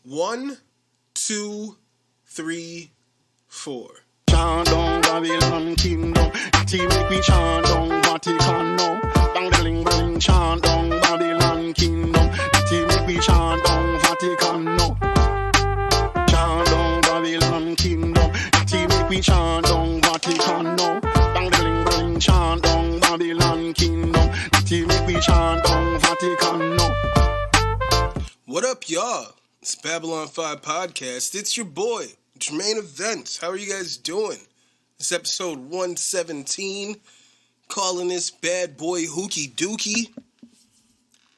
1, 2, 3, 4. Chant down Babylon kingdom, team make we chant down Vatican now. Bang bling bling, chant down Babylon kingdom, team make we chant down Vatican now. Chant down Babylon kingdom, team make we chant down Vatican now. Bang bling bling, chant down Babylon kingdom, team make we chant down Vatican now. What up, y'all? It's Babylon 5 Podcast. It's your boy, Jermaine Events. How are you guys doing? It's episode 117. Calling this bad boy Hookie Dookie.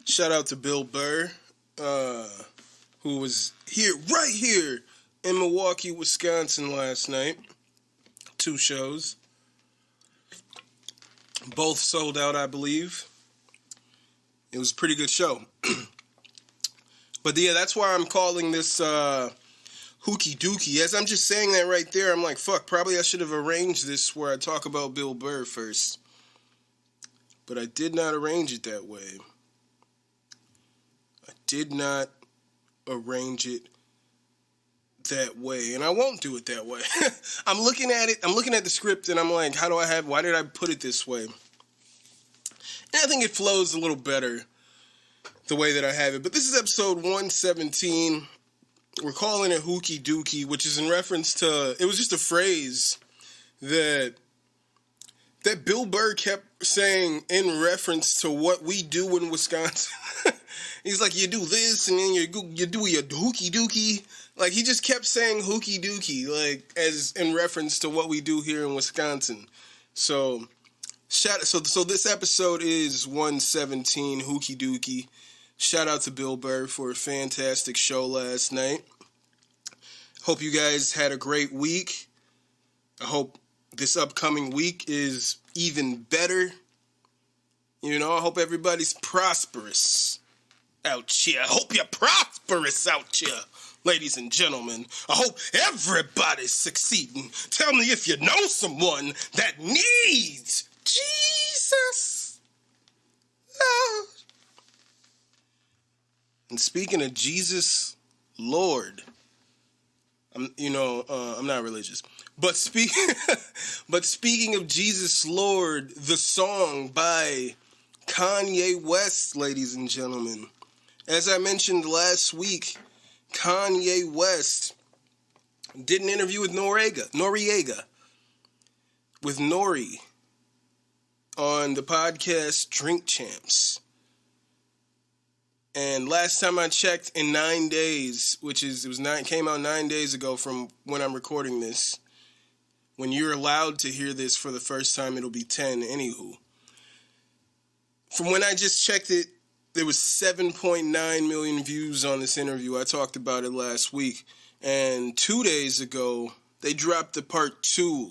Shout out to Bill Burr, who was right here in Milwaukee, Wisconsin last night. 2 shows. Both sold out, I believe. It was a pretty good show. But yeah, that's why I'm calling this Hookie Dookie. As I'm just saying that right there, I'm like, fuck, probably I should have arranged this where I talk about Bill Burr first. But I did not arrange it that way. I did not arrange it that way. And I won't do it that way. I'm looking at it, I'm looking at the script, and I'm like, why did I put it this way? And I think it flows a little better the way that I have it. But this is episode 117. We're calling it Hookie Dookie, which is in reference to, it was just a phrase that Bill Burr kept saying in reference to what we do in Wisconsin. He's like, you do this, and then you do your Hookie Dookie. Like, he just kept saying Hookie Dookie, like, as in reference to what we do here in Wisconsin. So this episode is 117, Hookie Dookie. Shout out to Bill Burr for a fantastic show last night. Hope you guys had a great week. I hope this upcoming week is even better. You know, I hope everybody's prosperous out here. I hope you're prosperous out here, ladies and gentlemen. I hope everybody's succeeding. Tell me if you know someone that needs Jesus. Oh. And speaking of Jesus Lord, I'm not religious, but speaking of Jesus Lord, the song by Kanye West, ladies and gentlemen. As I mentioned last week, Kanye West did an interview with Noriega, with Nori on the podcast Drink Champs. And last time I checked, in 9 days, came out 9 days ago from when I'm recording this. When you're allowed to hear this for the first time, it'll be 10. Anywho, from when I just checked it, there was 7.9 million views on this interview. I talked about it last week. And 2 days ago, they dropped the part 2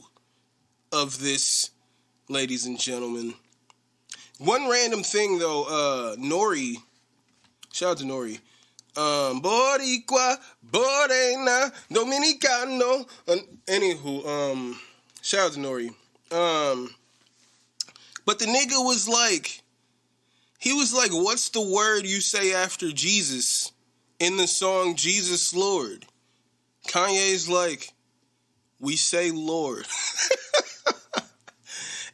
of this, ladies and gentlemen. One random thing, though, Nori... Shout out to Nori. Boricua, Morena, Dominicano. Anywho, shout out to Nori. But the nigga was like, what's the word you say after Jesus in the song Jesus Lord? Kanye's like, we say Lord.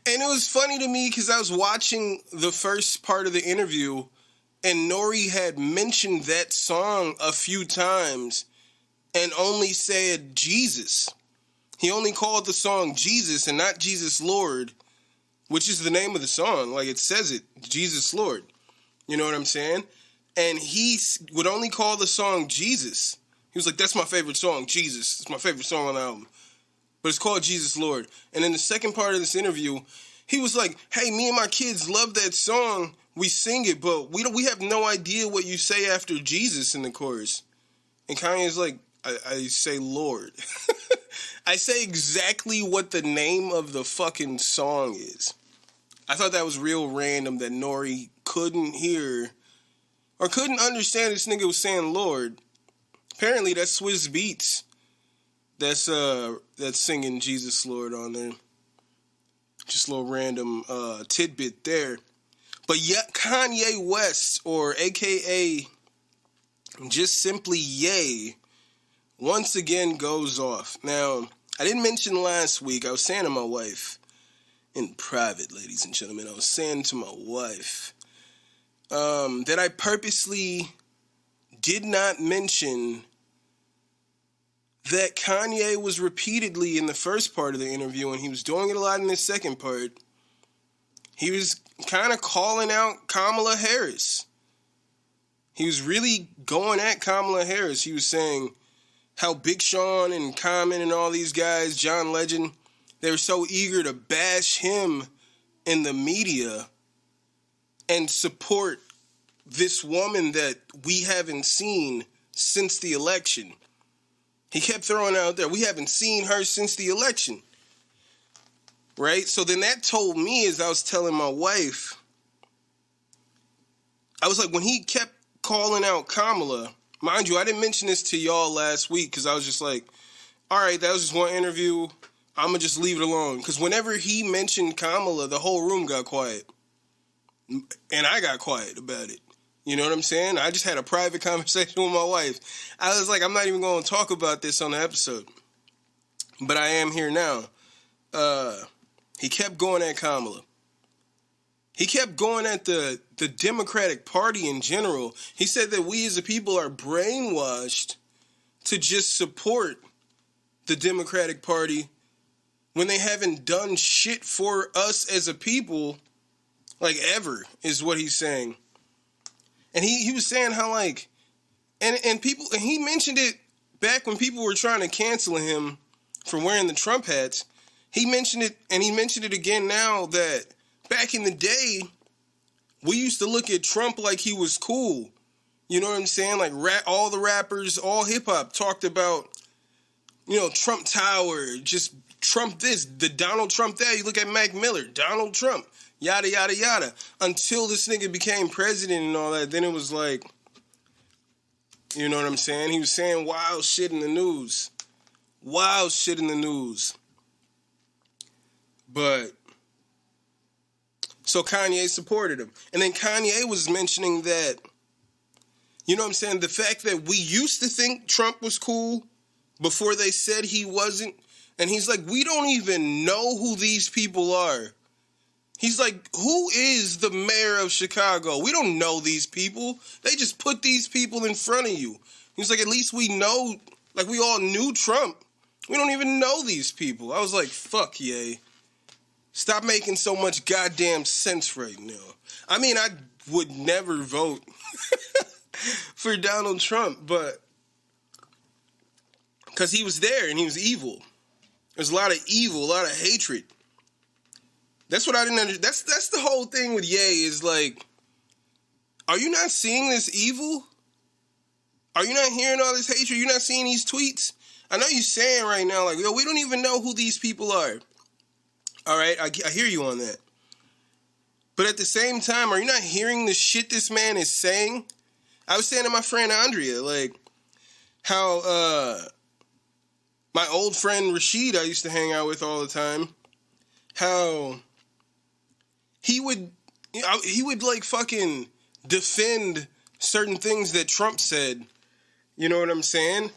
And it was funny to me because I was watching the first part of the interview, and Nori had mentioned that song a few times and only said Jesus. He only called the song Jesus and not Jesus Lord, which is the name of the song. Like, it says it, Jesus Lord. You know what I'm saying? And he would only call the song Jesus. He was like, that's my favorite song, Jesus. It's my favorite song on the album. But it's called Jesus Lord. And in the second part of this interview, he was like, hey, me and my kids love that song. We sing it, but we have no idea what you say after Jesus in the chorus. And Kanye's like, I say Lord. I say exactly what the name of the fucking song is. I thought that was real random that Nori couldn't hear or couldn't understand this nigga was saying Lord. Apparently that's Swizz Beatz that's singing Jesus Lord on there. Just a little random tidbit there. But yet Kanye West, or AKA just simply Ye once again goes off. Now, I didn't mention last week, I was saying to my wife, in private, ladies and gentlemen, I was saying to my wife that I purposely did not mention that Kanye was repeatedly in the first part of the interview, and he was doing it a lot in the second part. He was kind of calling out Kamala Harris. He was really going at Kamala Harris. He was saying how Big Sean and Common and all these guys, John Legend, they were so eager to bash him in the media and support this woman that we haven't seen since the election. He kept throwing out there, we haven't seen her since the election. Right? So then that told me, as I was telling my wife, I was like, when he kept calling out Kamala, mind you, I didn't mention this to y'all last week because I was just like, all right, that was just one interview. I'm going to just leave it alone. Because whenever he mentioned Kamala, the whole room got quiet. And I got quiet about it. You know what I'm saying? I just had a private conversation with my wife. I was like, I'm not even going to talk about this on the episode. But I am here now. He kept going at Kamala. He kept going at the Democratic Party in general. He said that we as a people are brainwashed to just support the Democratic Party when they haven't done shit for us as a people, like, ever, is what he's saying. And he was saying how, like, and people, and he mentioned it back when people were trying to cancel him for wearing the Trump hats. He mentioned it, and he mentioned it again now, that back in the day, we used to look at Trump like he was cool. You know what I'm saying? Like, all the rappers, all hip-hop talked about, you know, Trump Tower, just Trump this, the Donald Trump that. You look at Mac Miller, Donald Trump, yada, yada, yada. Until this nigga became president and all that, then it was like, you know what I'm saying? He was saying wild shit in the news. Wild shit in the news. But, so Kanye supported him. And then Kanye was mentioning that, you know what I'm saying, the fact that we used to think Trump was cool before they said he wasn't. And he's like, we don't even know who these people are. He's like, who is the mayor of Chicago? We don't know these people. They just put these people in front of you. He's like, at least we know, like, we all knew Trump. We don't even know these people. I was like, fuck, yay. Stop making so much goddamn sense right now. I mean, I would never vote for Donald Trump, but because he was there and he was evil. There's a lot of evil, a lot of hatred. That's what I didn't understand. That's the whole thing with Ye is like, are you not seeing this evil? Are you not hearing all this hatred? You're not seeing these tweets? I know you're saying right now, like, yo, we don't even know who these people are. All right, I hear you on that. But at the same time, are you not hearing the shit this man is saying? I was saying to my friend Andrea, like, how my old friend Rashid I used to hang out with all the time, how he would like fucking defend certain things that Trump said. You know what I'm saying?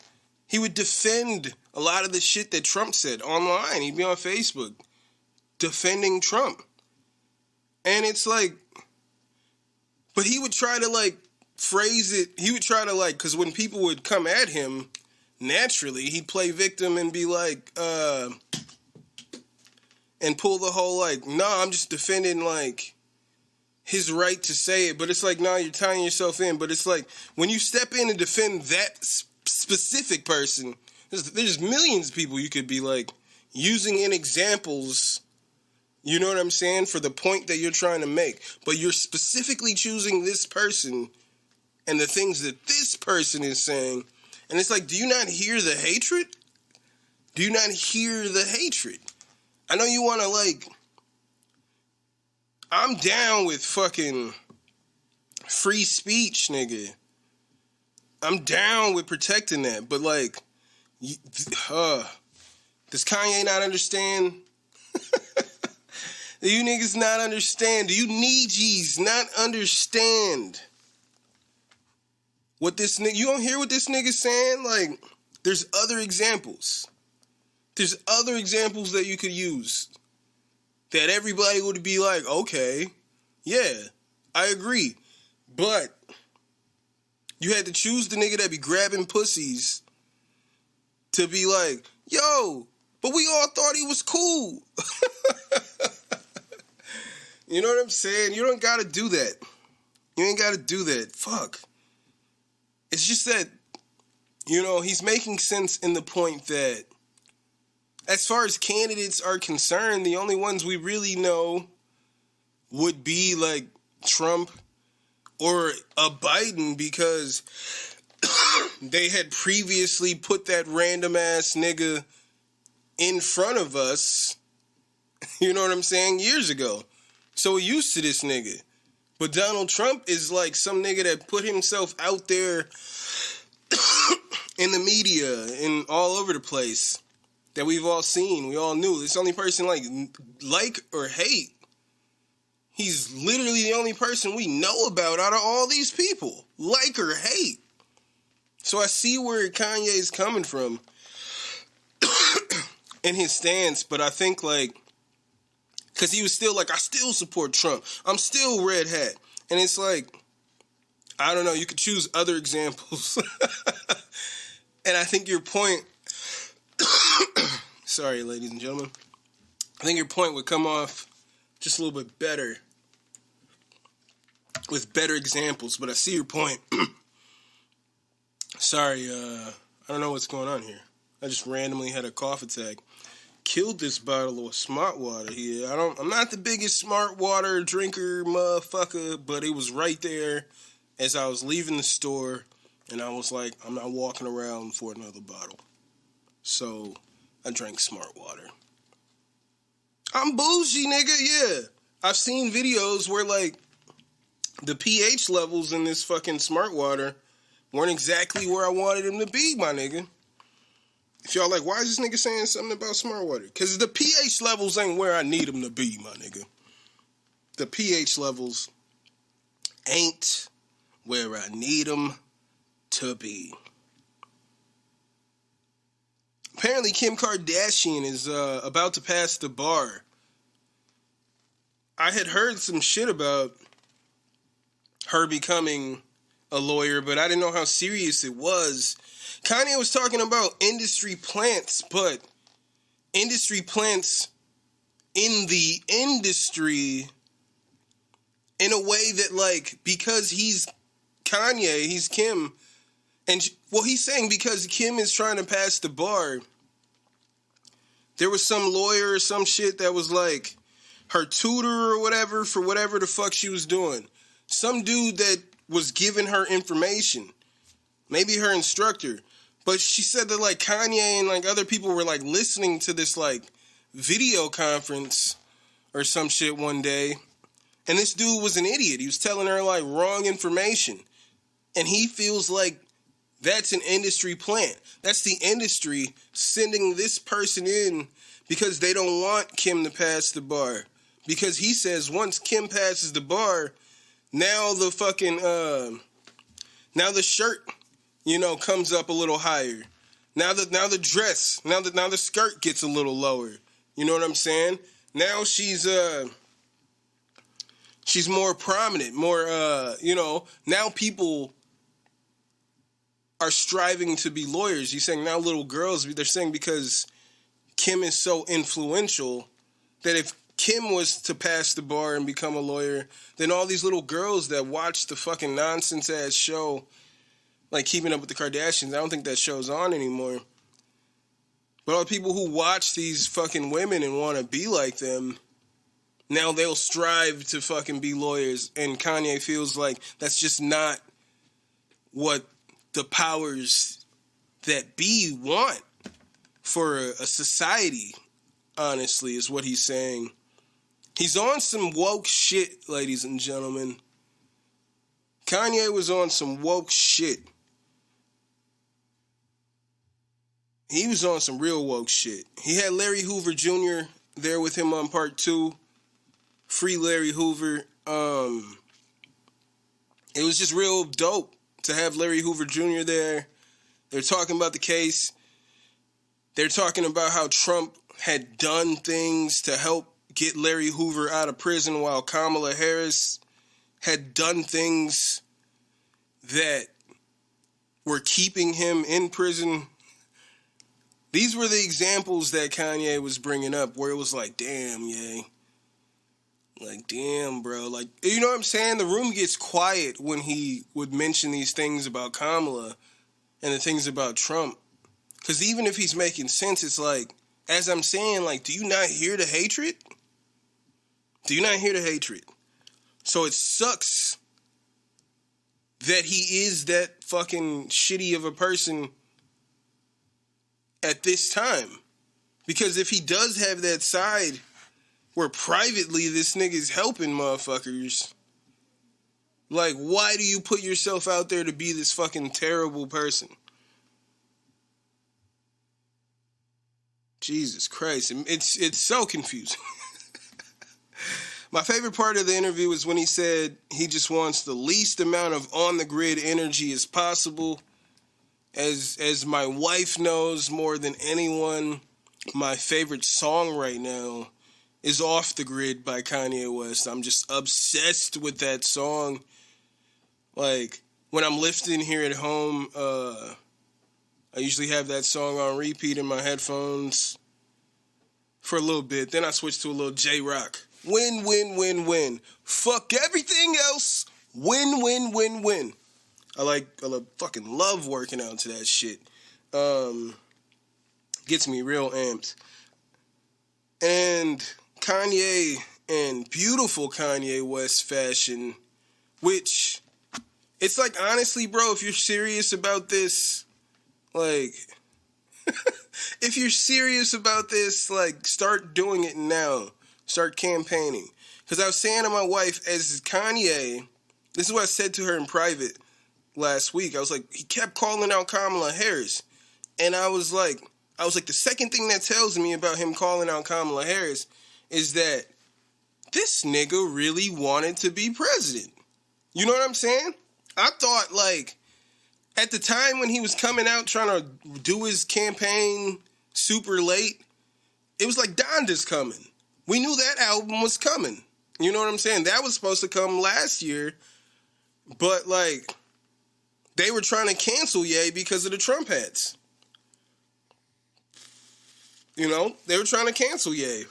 He would defend a lot of the shit that Trump said online. He'd be on Facebook defending Trump. And it's like, but he would try to like phrase it. He would try to like, because when people would come at him, naturally, he'd play victim and be like, and pull the whole like, no, I'm just defending like his right to say it. But it's like, no, you're tying yourself in. But it's like, when you step in and defend that specific person, there's millions of people you could be like using in examples. You know what I'm saying? For the point that you're trying to make. But you're specifically choosing this person and the things that this person is saying. And it's like, do you not hear the hatred? Do you not hear the hatred? I know you want to like, I'm down with fucking free speech, nigga. I'm down with protecting that. But like, does Kanye not understand? Do you niggas not understand? Do you Neegies not understand What this nigga, you don't hear what this nigga's saying? Like, there's other examples. There's other examples that you could use that everybody would be like, okay, yeah, I agree. But you had to choose the nigga that be grabbing pussies to be like, yo, but we all thought he was cool. You know what I'm saying? You don't gotta do that. You ain't gotta do that. Fuck. It's just that, you know, he's making sense in the point that as far as candidates are concerned, the only ones we really know would be like Trump or a Biden, because they had previously put that random ass nigga in front of us, you know what I'm saying, years ago. So we're used to this nigga. But Donald Trump is like some nigga that put himself out there in the media and all over the place that we've all seen. We all knew. This only person like or hate. He's literally the only person we know about out of all these people. Like or hate. So I see where Kanye's coming from in his stance, but I think like, because he was still like, I still support Trump. I'm still red hat. And it's like, I don't know, you could choose other examples. And I think your point, sorry, ladies and gentlemen, I think your point would come off just a little bit better with better examples, but I see your point. Sorry, I don't know what's going on here. I just randomly had a cough attack. Killed this bottle of smart water here. I'm not the biggest smart water drinker motherfucker, but it was right there as I was leaving the store, and I was like, I'm not walking around for another bottle. So I drank smart water. I'm bougie, nigga, yeah. I've seen videos where like the pH levels in this fucking smart water weren't exactly where I wanted them to be, my nigga. If y'all like, why is this nigga saying something about smart water? Because the pH levels ain't where I need them to be, my nigga. The pH levels ain't where I need them to be. Apparently, Kim Kardashian is about to pass the bar. I had heard some shit about her becoming a lawyer, but I didn't know how serious it was. Kanye was talking about industry plants, but industry plants in the industry in a way that, like, because he's Kanye, he's Kim, and, well, he's saying because Kim is trying to pass the bar, there was some lawyer or some shit that was, like, her tutor or whatever for whatever the fuck she was doing. Some dude that was giving her information. Maybe her instructor. But she said that, like, Kanye and, like, other people were, like, listening to this, like, video conference or some shit one day. And this dude was an idiot. He was telling her, like, wrong information. And he feels like that's an industry plant. That's the industry sending this person in because they don't want Kim to pass the bar. Because he says once Kim passes the bar, now the fucking, now the shirt, you know, comes up a little higher. Now the dress, now the skirt gets a little lower. You know what I'm saying? Now she's more prominent, more, you know, now people are striving to be lawyers. He's saying now little girls, they're saying because Kim is so influential that if Kim was to pass the bar and become a lawyer, then all these little girls that watch the fucking nonsense-ass show, like Keeping Up with the Kardashians, I don't think that show's on anymore. But all the people who watch these fucking women and want to be like them, now they'll strive to fucking be lawyers. And Kanye feels like that's just not what the powers that be want for a society, honestly, is what he's saying. He's on some woke shit, ladies and gentlemen. Kanye was on some woke shit. He was on some real woke shit. He had Larry Hoover Jr. there with him on part 2. Free Larry Hoover. It was just real dope to have Larry Hoover Jr. there. They're talking about the case. They're talking about how Trump had done things to help get Larry Hoover out of prison while Kamala Harris had done things that were keeping him in prison. These were the examples that Kanye was bringing up where it was like, damn, yay. Like, damn, bro. Like, you know what I'm saying? The room gets quiet when he would mention these things about Kamala and the things about Trump. Because even if he's making sense, it's like, as I'm saying, like, do you not hear the hatred? Do you not hear the hatred? So it sucks that he is that fucking shitty of a person at this time. Because if he does have that side where privately this nigga's helping motherfuckers, like, why do you put yourself out there to be this fucking terrible person? Jesus Christ. It's so confusing. My favorite part of the interview is when he said he just wants the least amount of on-the-grid energy as possible. As my wife knows more than anyone, my favorite song right now is Off the Grid by Kanye West. I'm just obsessed with that song. Like, when I'm lifting here at home, I usually have that song on repeat in my headphones for a little bit. Then I switch to a little J-Rock. Win, win, win, win. Fuck everything else. Win, win, win, win. I fucking love working out to that shit. Gets me real amped. And Kanye and beautiful Kanye West fashion, which, it's like, honestly, bro, if you're serious about this, like, if you're serious about this, like, start doing it now. Start campaigning. Because I was saying to my wife, as Kanye, this is what I said to her in private last week. I was like, he kept calling out Kamala Harris. And I was like, the second thing that tells me about him calling out Kamala Harris is that this nigga really wanted to be president. You know what I'm saying? I thought, like, at the time when he was coming out trying to do his campaign super late, it was like Donda's coming. We knew that album was coming. You know what I'm saying? That was supposed to come last year. But, like, they were trying to cancel Ye because of the Trump hats. You know? They were trying to cancel Ye.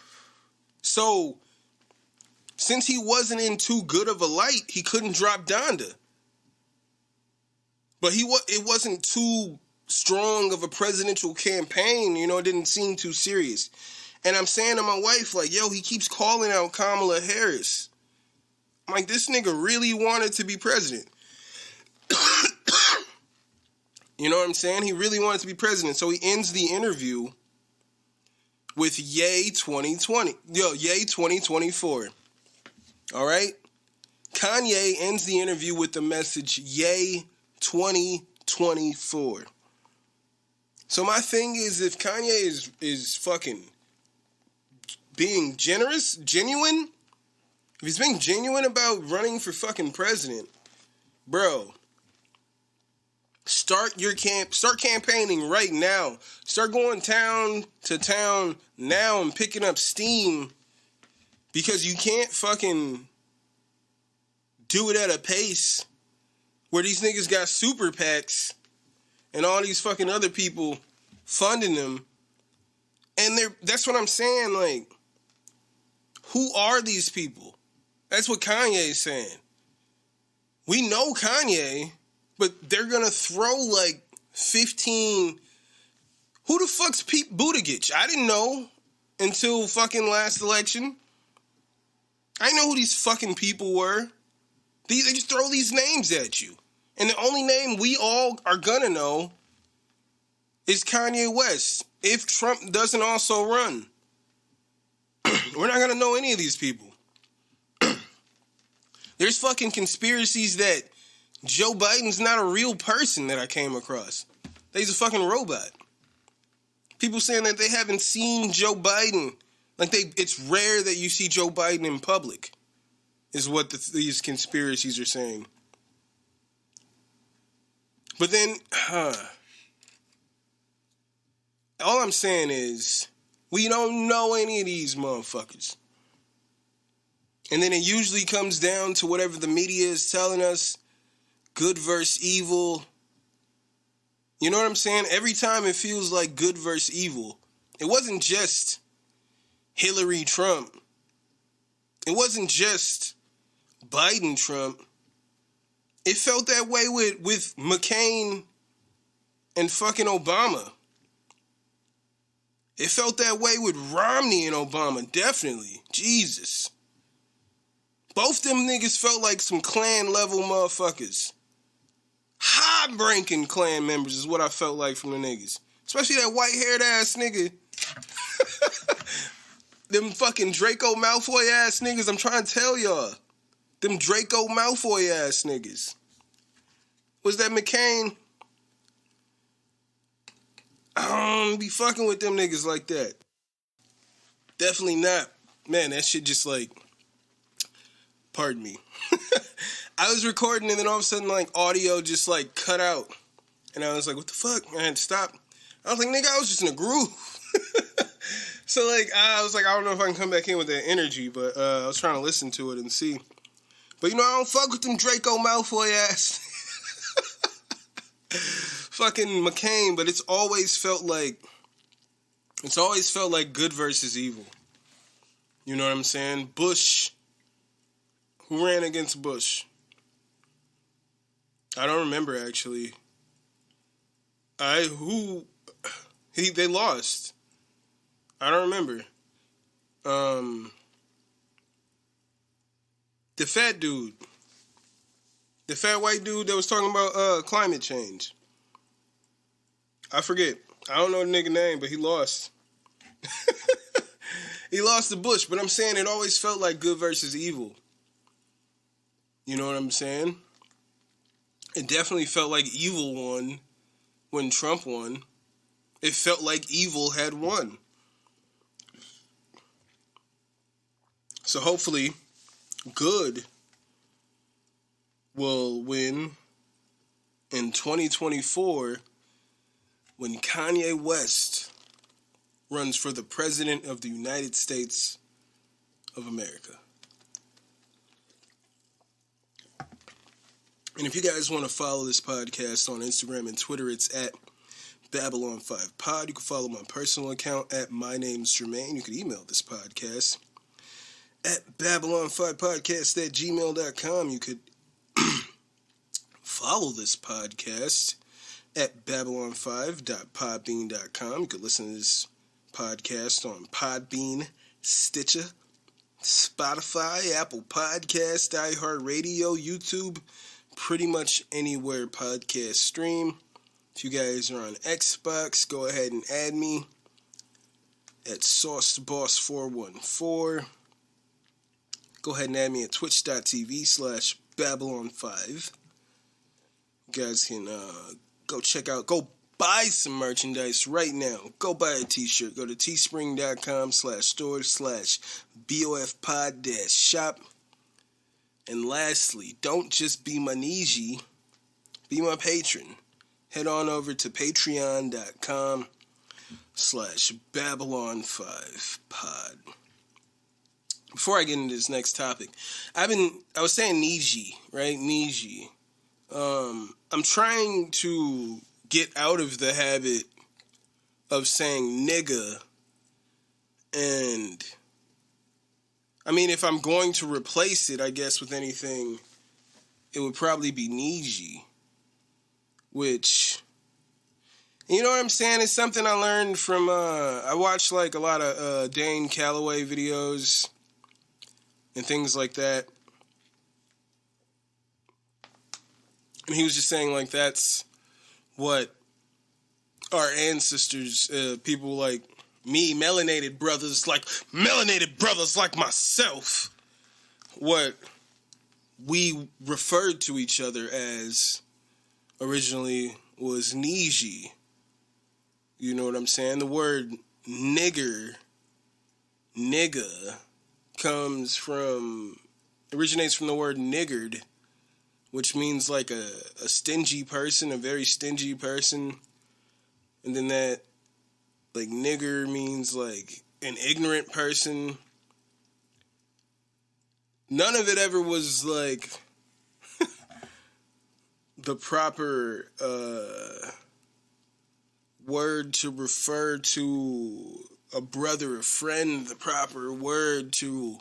So, since he wasn't in too good of a light, he couldn't drop Donda. But it wasn't too strong of a presidential campaign. You know, it didn't seem too serious. And I'm saying to my wife, like, yo, he keeps calling out Kamala Harris. I'm like, this nigga really wanted to be president. You know what I'm saying? He really wanted to be president. So he ends the interview with Yay 2020. Yay 2024. All right? Kanye ends the interview with the message, Yay 2024. So my thing is, if Kanye is fucking being genuine, if he's being genuine about running for fucking president, bro, start campaigning right now. Start going town to town now and picking up steam, because you can't fucking do it at a pace where these niggas got super PACs and all these fucking other people funding them. And that's what I'm saying, like, who are these people? That's what Kanye is saying. We know Kanye, but they're going to throw like 15... Who the fuck's Pete Buttigieg? I didn't know until fucking last election. I didn't know who these fucking people were. They just throw these names at you. And the only name we all are going to know is Kanye West. If Trump doesn't also run. We're not going to know any of these people. There's fucking conspiracies that Joe Biden's not a real person that I came across. That he's a fucking robot. People saying that they haven't seen Joe Biden. Like, it's rare that you see Joe Biden in public, is what these conspiracies are saying. But then, all I'm saying is, we don't know any of these motherfuckers. And then it usually comes down to whatever the media is telling us, good versus evil. You know what I'm saying? Every time it feels like good versus evil. It wasn't just Hillary Trump. It wasn't just Biden Trump. It felt that way with McCain and fucking Obama. It felt that way with Romney and Obama, definitely. Jesus. Both them niggas felt like some Klan level motherfuckers. High-ranking Klan members is what I felt like from the niggas. Especially that white-haired ass nigga. Them fucking Draco Malfoy ass niggas, I'm trying to tell y'all. Them Draco Malfoy ass niggas. Was that McCain? I don't be fucking with them niggas like that. Definitely not. Man, that shit just like... Pardon me. I was recording and then all of a sudden like audio just like cut out. And I was like, what the fuck? I had to stop. I was like, nigga, I was just in a groove. So like, I was like, I don't know if I can come back in with that energy, but I was trying to listen to it and see. But you know, I don't fuck with them Draco Malfoy ass. Fucking McCain, but it's always felt like good versus evil. You know what I'm saying? Bush. Who ran against Bush? I don't remember actually. They lost. I don't remember. The fat dude. The fat white dude that was talking about climate change. I forget. I don't know the nigga name, but he lost. He lost to Bush, but I'm saying it always felt like good versus evil. You know what I'm saying? It definitely felt like evil won when Trump won. It felt like evil had won. So hopefully, good will win in 2024 when Kanye West runs for the President of the United States of America. And if you guys want to follow this podcast on Instagram and Twitter, it's at Babylon5Pod. You can follow my personal account at My Name's Jermaine. You can email this podcast at Babylon5podcast@gmail.com. You could follow this podcast at Babylon5.podbean.com. You could listen to this podcast on Podbean, Stitcher, Spotify, Apple Podcasts, iHeartRadio, YouTube, pretty much anywhere podcast stream. If you guys are on Xbox, go ahead and add me at SauceBoss414. Go ahead and add me at twitch.tv/Babylon5. You guys can go buy some merchandise right now. Go buy a t-shirt. Go to teespring.com/store/BOFpod-shop. And lastly, don't just be my Niji, be my patron. Head on over to patreon.com/Babylon5pod. Before I get into this next topic, I was saying Niji, right? Niji. I'm trying to get out of the habit of saying nigga, and I mean, if I'm going to replace it, I guess, with anything, it would probably be Niji, which, you know what I'm saying? It's something I learned from, I watched like a lot of Dane Calloway videos and things like that. And he was just saying, like, that's what our ancestors, people like me, melanated brothers like myself, what we referred to each other as originally was Niji. You know what I'm saying? The word nigga, originates from the word niggard, which means like a stingy person, a very stingy person. And then that, like, nigger means like an ignorant person. None of it ever was like the proper word to refer to a brother, a friend. The proper word to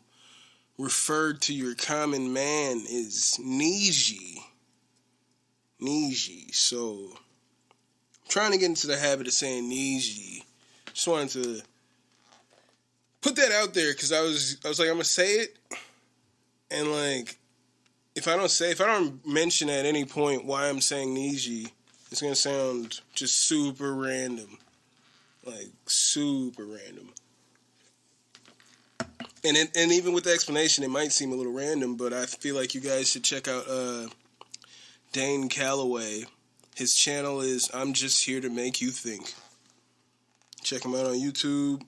refer to your common man is Niji. So, I'm trying to get into the habit of saying Niji. Just wanted to put that out there because I was like, I'm gonna say it, and like, if I don't mention at any point why I'm saying Niji, it's gonna sound just super random, like super random. And even with the explanation, it might seem a little random, but I feel like you guys should check out Dane Calloway. His channel is I'm Just Here to Make You Think. Check him out on YouTube.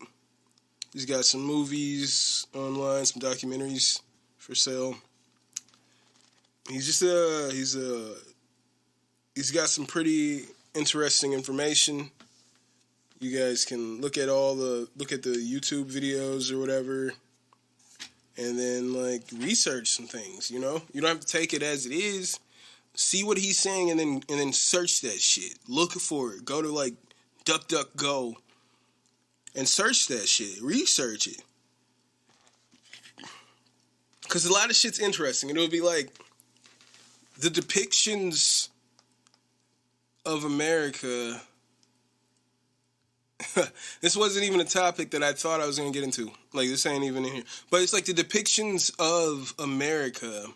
He's got some movies online, some documentaries for sale. He's got some pretty interesting information. You guys can look at the YouTube videos or whatever, and then like research some things. You know, you don't have to take it as it is. See what he's saying, and then search that shit. Look for it. Go to like DuckDuckGo and search that shit. Research it, because a lot of shit's interesting. And it'll be like the depictions of America. This wasn't even a topic that I thought I was going to get into. Like, this ain't even in here. But it's like the depictions of America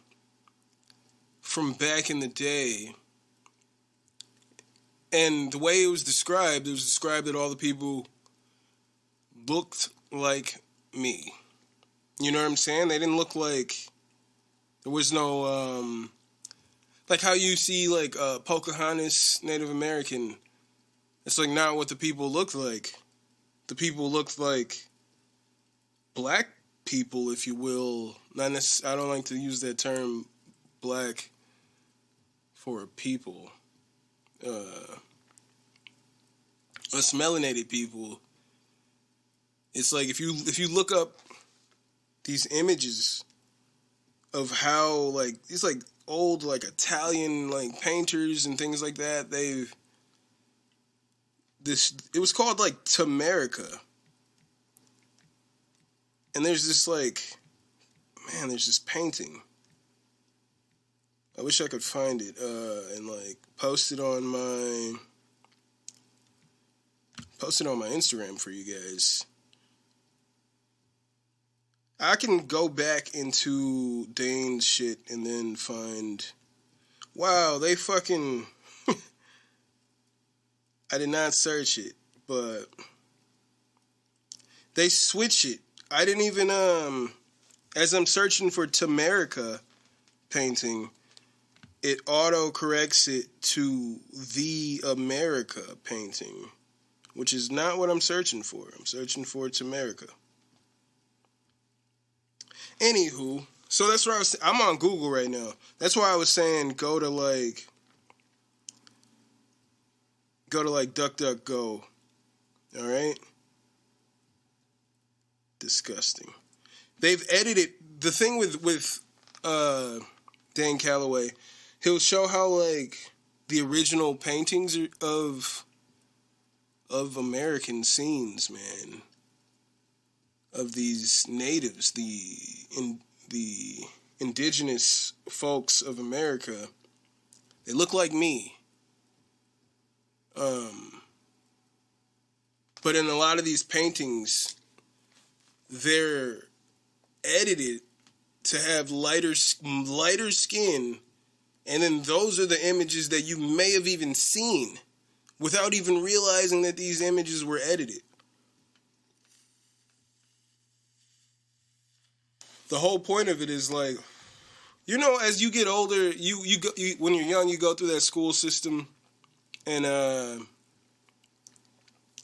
from back in the day. And the way it was described that all the people looked like me. You know what I'm saying? They didn't look like... There was no... like how you see, like, Pocahontas, Native American... It's like not what the people looked like. The people looked like black people, if you will. Not necessarily, I don't like to use that term, black, for people. Us melanated people. It's like if you look up these images of how like these like old like Italian like painters and things like that, it was called like Tamerica. And there's this there's this painting. I wish I could find it and like post it on my Instagram for you guys. I can go back into Dane's shit and then find, wow, they fucking I did not search it, but they switch it. I didn't even, as I'm searching for Tamerica painting, it auto-corrects it to the America painting, which is not what I'm searching for. I'm searching for Tamerica. Anywho, so that's where I'm on Google right now. That's why I was saying go to DuckDuckGo. All right? Disgusting. They've edited the thing with Dan Calloway. He'll show how like the original paintings of American scenes, man, of these natives, the indigenous folks of America. They look like me. But in a lot of these paintings, they're edited to have lighter skin, and then those are the images that you may have even seen without even realizing that these images were edited. The whole point of it is like, you know, as you get older, when you're young, you go through that school system. And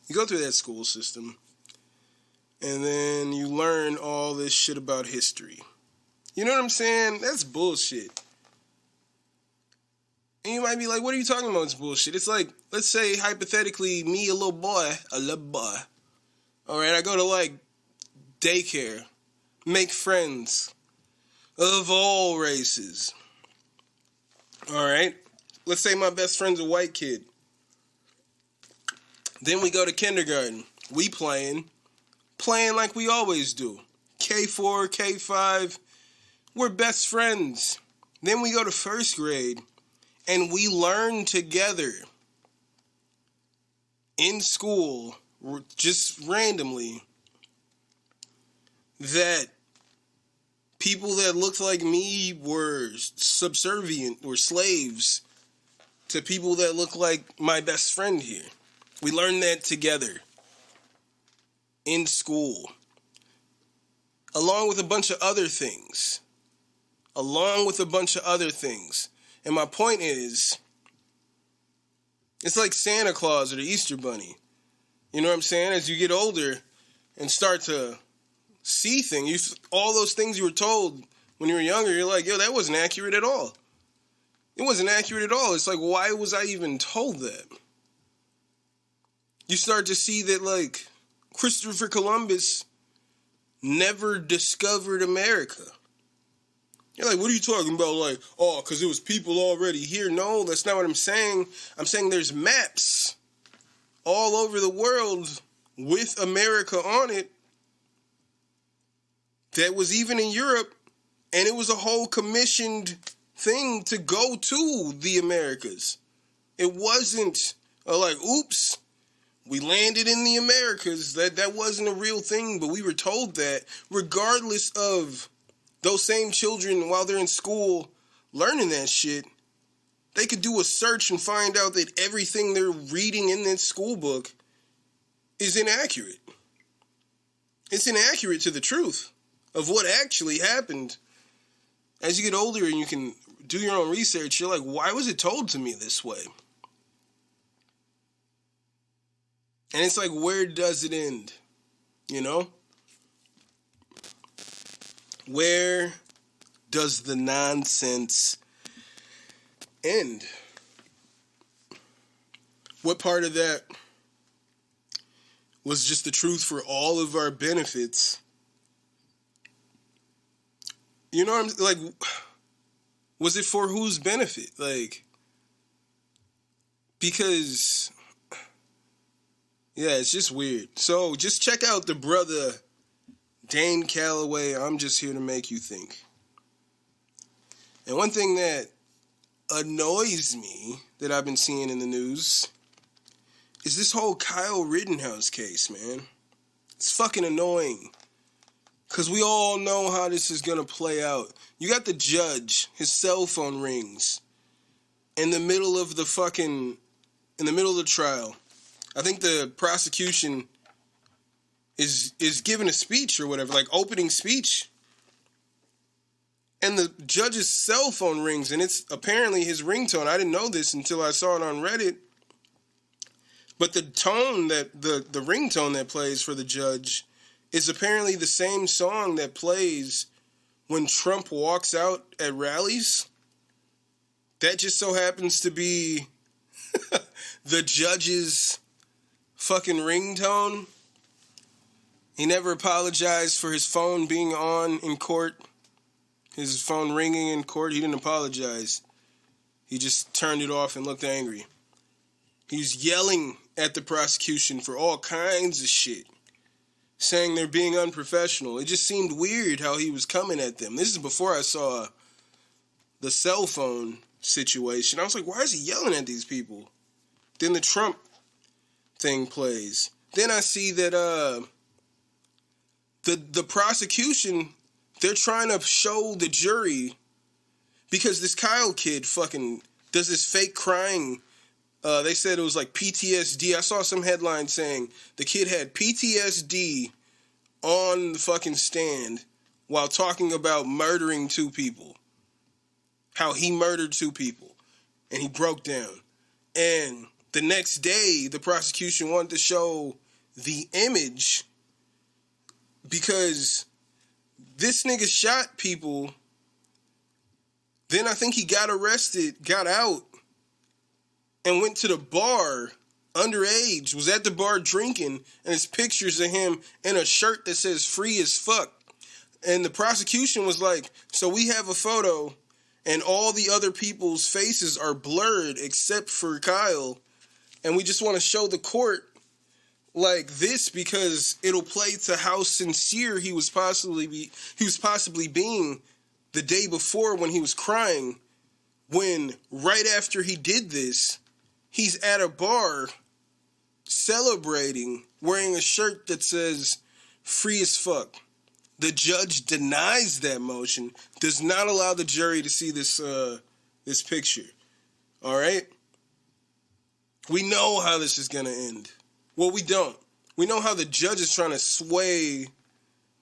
you go through that school system, and then you learn all this shit about history. You know what I'm saying? That's bullshit. And you might be like, what are you talking about? It's bullshit. It's like, let's say, hypothetically, me, a little boy. All right, I go to, like, daycare. Make friends. Of all races. All right? Let's say my best friend's a white kid. Then we go to kindergarten. We playing like we always do. K4, K5. We're best friends. Then we go to first grade. And we learn together in school, just randomly, that people that looked like me were subservient or slaves to people that look like my best friend here. We learned that together in school, along with a bunch of other things. And my point is, it's like Santa Claus or the Easter Bunny. You know what I'm saying? As you get older and start to see things, all those things you were told when you were younger, you're like, yo, that wasn't accurate at all. It wasn't accurate at all. It's like, why was I even told that? You start to see that, like, Christopher Columbus never discovered America. You're like, what are you talking about? Like, oh, because it was people already here. No, that's not what I'm saying. I'm saying there's maps all over the world with America on it that was even in Europe, and it was a whole commissioned thing to go to the Americas. It wasn't like, oops, we landed in the Americas. That wasn't a real thing, but we were told that regardless of those same children, while they're in school learning that shit, they could do a search and find out that everything they're reading in that school book is inaccurate. It's inaccurate to the truth of what actually happened. As you get older and you can do your own research, you're like, why was it told to me this way? And it's like, where does it end? You know? Where does the nonsense end? What part of that was just the truth for all of our benefits? You know what I'm like? Was it for whose benefit? Like, because, yeah, it's just weird. So just check out the brother Dane Calloway, I'm Just Here to Make You Think. And one thing that annoys me that I've been seeing in the news is this whole Kyle Rittenhouse case, man. It's fucking annoying. Because we all know how this is going to play out. You got the judge, his cell phone rings in the middle of the trial. I think the prosecution is giving a speech or whatever, like opening speech. And the judge's cell phone rings, and it's apparently his ringtone. I didn't know this until I saw it on Reddit. But the tone that, the ringtone that plays for the judge is apparently the same song that plays when Trump walks out at rallies. That just so happens to be the judge's fucking ringtone. He never apologized for his phone being on in court. His phone ringing in court. He didn't apologize. He just turned it off and looked angry. He was yelling at the prosecution for all kinds of shit, saying they're being unprofessional. It just seemed weird how he was coming at them. This is before I saw the cell phone situation. I was like, why is he yelling at these people? Then the Trump thing plays. Then I see that the prosecution, they're trying to show the jury, because this Kyle kid fucking does this fake crying. They said it was like PTSD. I saw some headline saying the kid had PTSD on the fucking stand while talking about murdering two people. How he murdered two people. And he broke down. And the next day, the prosecution wanted to show the image because this nigga shot people. Then I think he got arrested, got out, and went to the bar underage, was at the bar drinking, and it's pictures of him in a shirt that says free as fuck. And the prosecution was like, so we have a photo and all the other people's faces are blurred except for Kyle, and we just want to show the court like this because it'll play to how sincere he was possibly being the day before when he was crying, when right after he did this, he's at a bar celebrating, wearing a shirt that says free as fuck. The judge denies that motion, does not allow the jury to see this this picture. All right? We know how this is going to end. Well, we don't. We know how the judge is trying to sway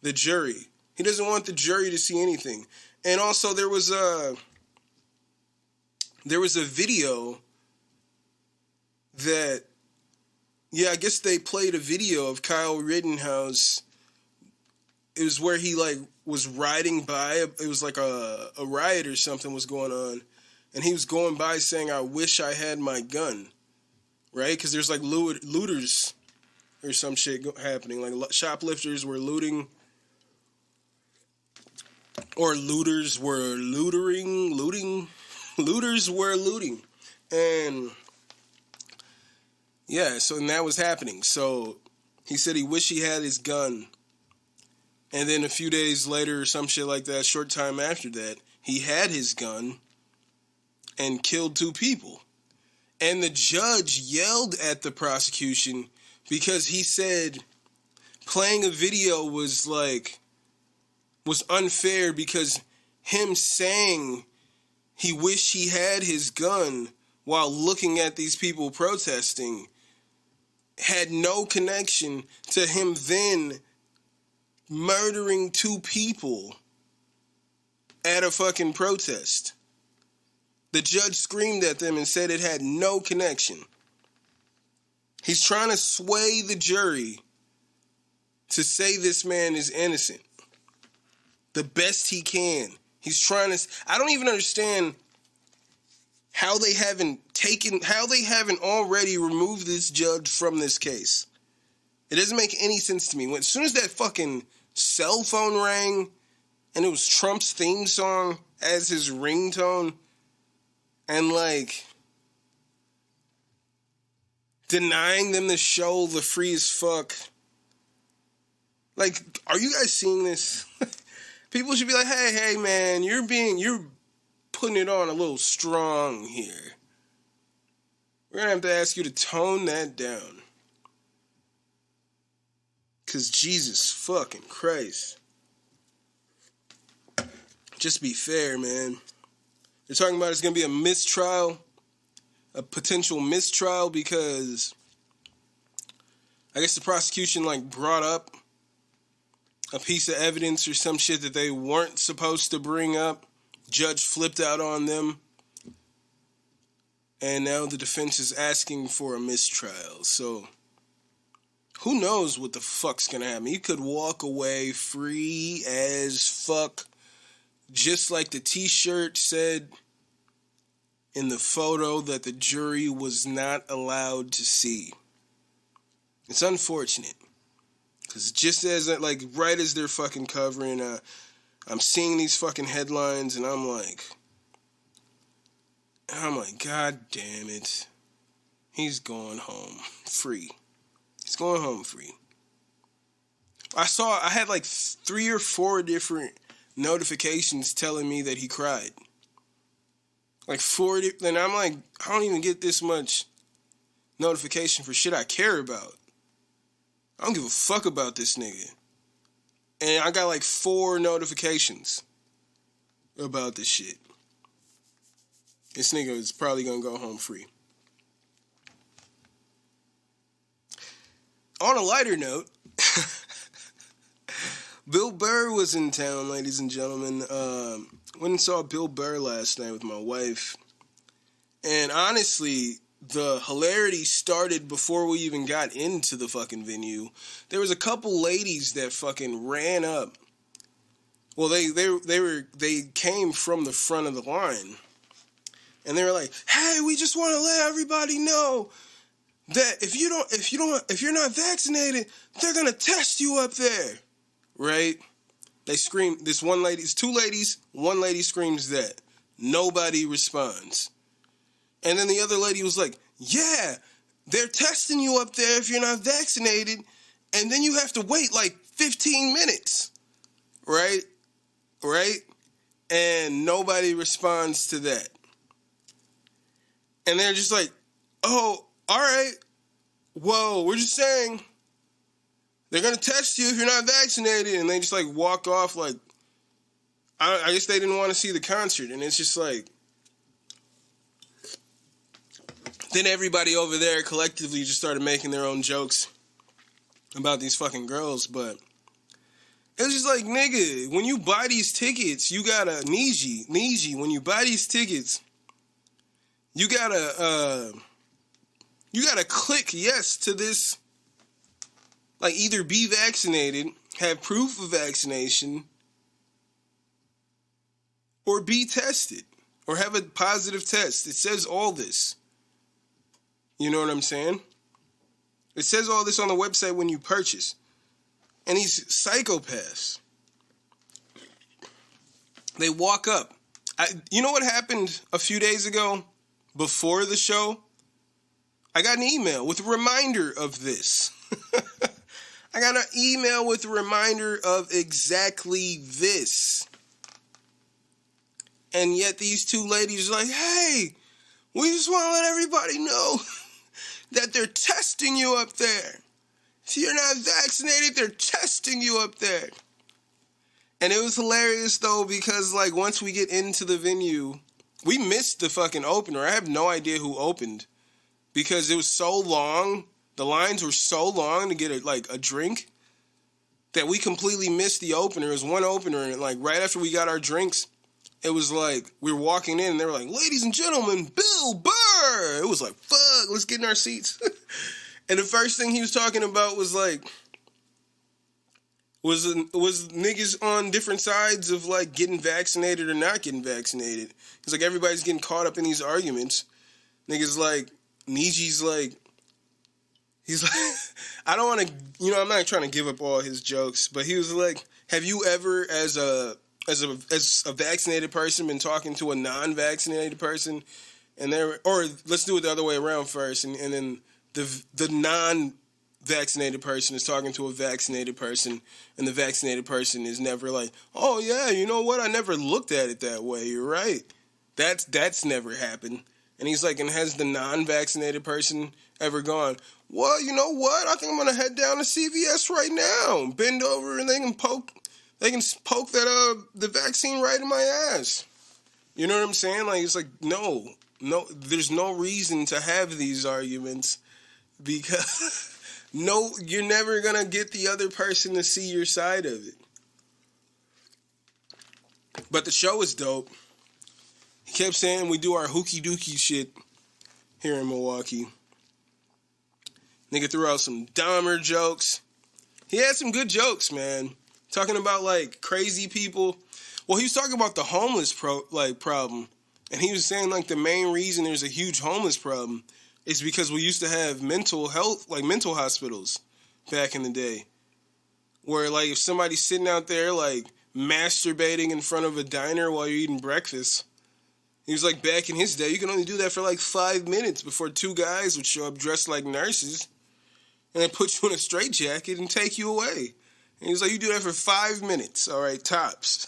the jury. He doesn't want the jury to see anything. And also there was a video that, yeah, I guess they played a video of Kyle Rittenhouse. It was where he, like, was riding by. It was like a riot or something was going on. And he was going by saying, I wish I had my gun. Right? Because there's, like, looters or some shit happening. Like, shoplifters were looting. Or looters were looting. Looters were looting. And, yeah, so and that was happening. So he said he wished he had his gun. And then a few days later or some shit like that, short time after that, he had his gun and killed 2 people. And the judge yelled at the prosecution because he said playing a video was unfair because him saying he wished he had his gun while looking at these people protesting had no connection to him then murdering 2 people at a fucking protest. The judge screamed at them and said it had no connection. He's trying to sway the jury to say this man is innocent the best he can. He's trying to... I don't even understand how they haven't already removed this judge from this case. It doesn't make any sense to me. As soon as that fucking cell phone rang and it was Trump's theme song as his ringtone and, like, denying them the show, the free as fuck. Like, are you guys seeing this? People should be like, hey, man, you're putting it on a little strong here. We're going to have to ask you to tone that down. Because Jesus fucking Christ. Just be fair, man. They're talking about it's going to be a mistrial, a potential mistrial, because I guess the prosecution, like, brought up a piece of evidence or some shit that they weren't supposed to bring up. Judge flipped out on them. And now the defense is asking for a mistrial. So who knows what the fuck's gonna happen? He could walk away free as fuck, just like the t-shirt said in the photo that the jury was not allowed to see. It's unfortunate. Because just as, like, right as they're fucking covering, I'm seeing these fucking headlines, and I'm like, God damn it. He's going home free. He's going home free. I had like 3 or 4 different notifications telling me that he cried. Like 4, and I'm like, I don't even get this much notification for shit I care about. I don't give a fuck about this nigga. And I got like 4 notifications about this shit. This nigga is probably gonna go home free. On a lighter note, Bill Burr was in town, ladies and gentlemen. Went and saw Bill Burr last night with my wife. And honestly, the hilarity started before we even got into the fucking venue. There was a couple ladies that fucking ran up. Well, they came from the front of the line. And they were like, hey, we just want to let everybody know that if you're not vaccinated, they're going to test you up there. Right? They scream, it's two ladies, one lady screams that. Nobody responds. And then the other lady was like, yeah, they're testing you up there if you're not vaccinated, and then you have to wait like 15 minutes. Right? Right? And nobody responds to that. And they're just like, oh, all right. Whoa, we're just saying they're going to test you if you're not vaccinated. And they just like walk off like, I guess they didn't want to see the concert. And it's just like, then everybody over there collectively just started making their own jokes about these fucking girls. But it was just like, nigga, when you buy these tickets, you gotta, Niji, when you buy these tickets, you gotta click yes to this, like either be vaccinated, have proof of vaccination, or be tested, or have a positive test. It says all this. You know what I'm saying? It says all this on the website when you purchase. And these psychopaths, they walk up. You know what happened a few days ago before the show? I got an email with a reminder of this. I got an email with a reminder of exactly this. And yet these two ladies are like, hey, we just want to let everybody know that they're testing you up there. If you're not vaccinated, they're testing you up there. And it was hilarious, though, because, like, once we get into the venue, we missed the fucking opener. I have no idea who opened because it was so long. The lines were so long to get, a drink that we completely missed the opener. It was one opener, and, like, right after we got our drinks, it was like we were walking in, and they were like, ladies and gentlemen, Bill Burr. It was like, fuck, let's get in our seats. And the first thing he was talking about was like, was niggas on different sides of like getting vaccinated or not getting vaccinated. It's like everybody's getting caught up in these arguments. Niggas like, Niji's like, he's like, I don't want to, I'm not trying to give up all his jokes, but he was like, have you ever as a vaccinated person been talking to a non-vaccinated person? And or let's do it the other way around first, and then the non-vaccinated person is talking to a vaccinated person, and the vaccinated person is never like, oh yeah, you know what? I never looked at it that way. You're right. That's never happened. And he's like, and has the non-vaccinated person ever gone, well, you know what? I think I'm gonna head down to CVS right now, bend over, and they can poke that the vaccine right in my ass. You know what I'm saying? Like, it's like, no, there's no reason to have these arguments. Because, no, you're never going to get the other person to see your side of it. But the show is dope. He kept saying we do our Hookie Dookie shit here in Milwaukee. Nigga threw out some Dahmer jokes. He had some good jokes, man. Talking about, like, crazy people. Well, he was talking about the homeless problem. And he was saying, like, the main reason there's a huge homeless problem is because we used to have mental health, like mental hospitals back in the day. Where, like, if somebody's sitting out there, like, masturbating in front of a diner while you're eating breakfast, he was like, back in his day, you can only do that for, like, 5 minutes before two guys would show up dressed like nurses and then put you in a straitjacket and take you away. And he was like, you do that for 5 minutes, all right, tops.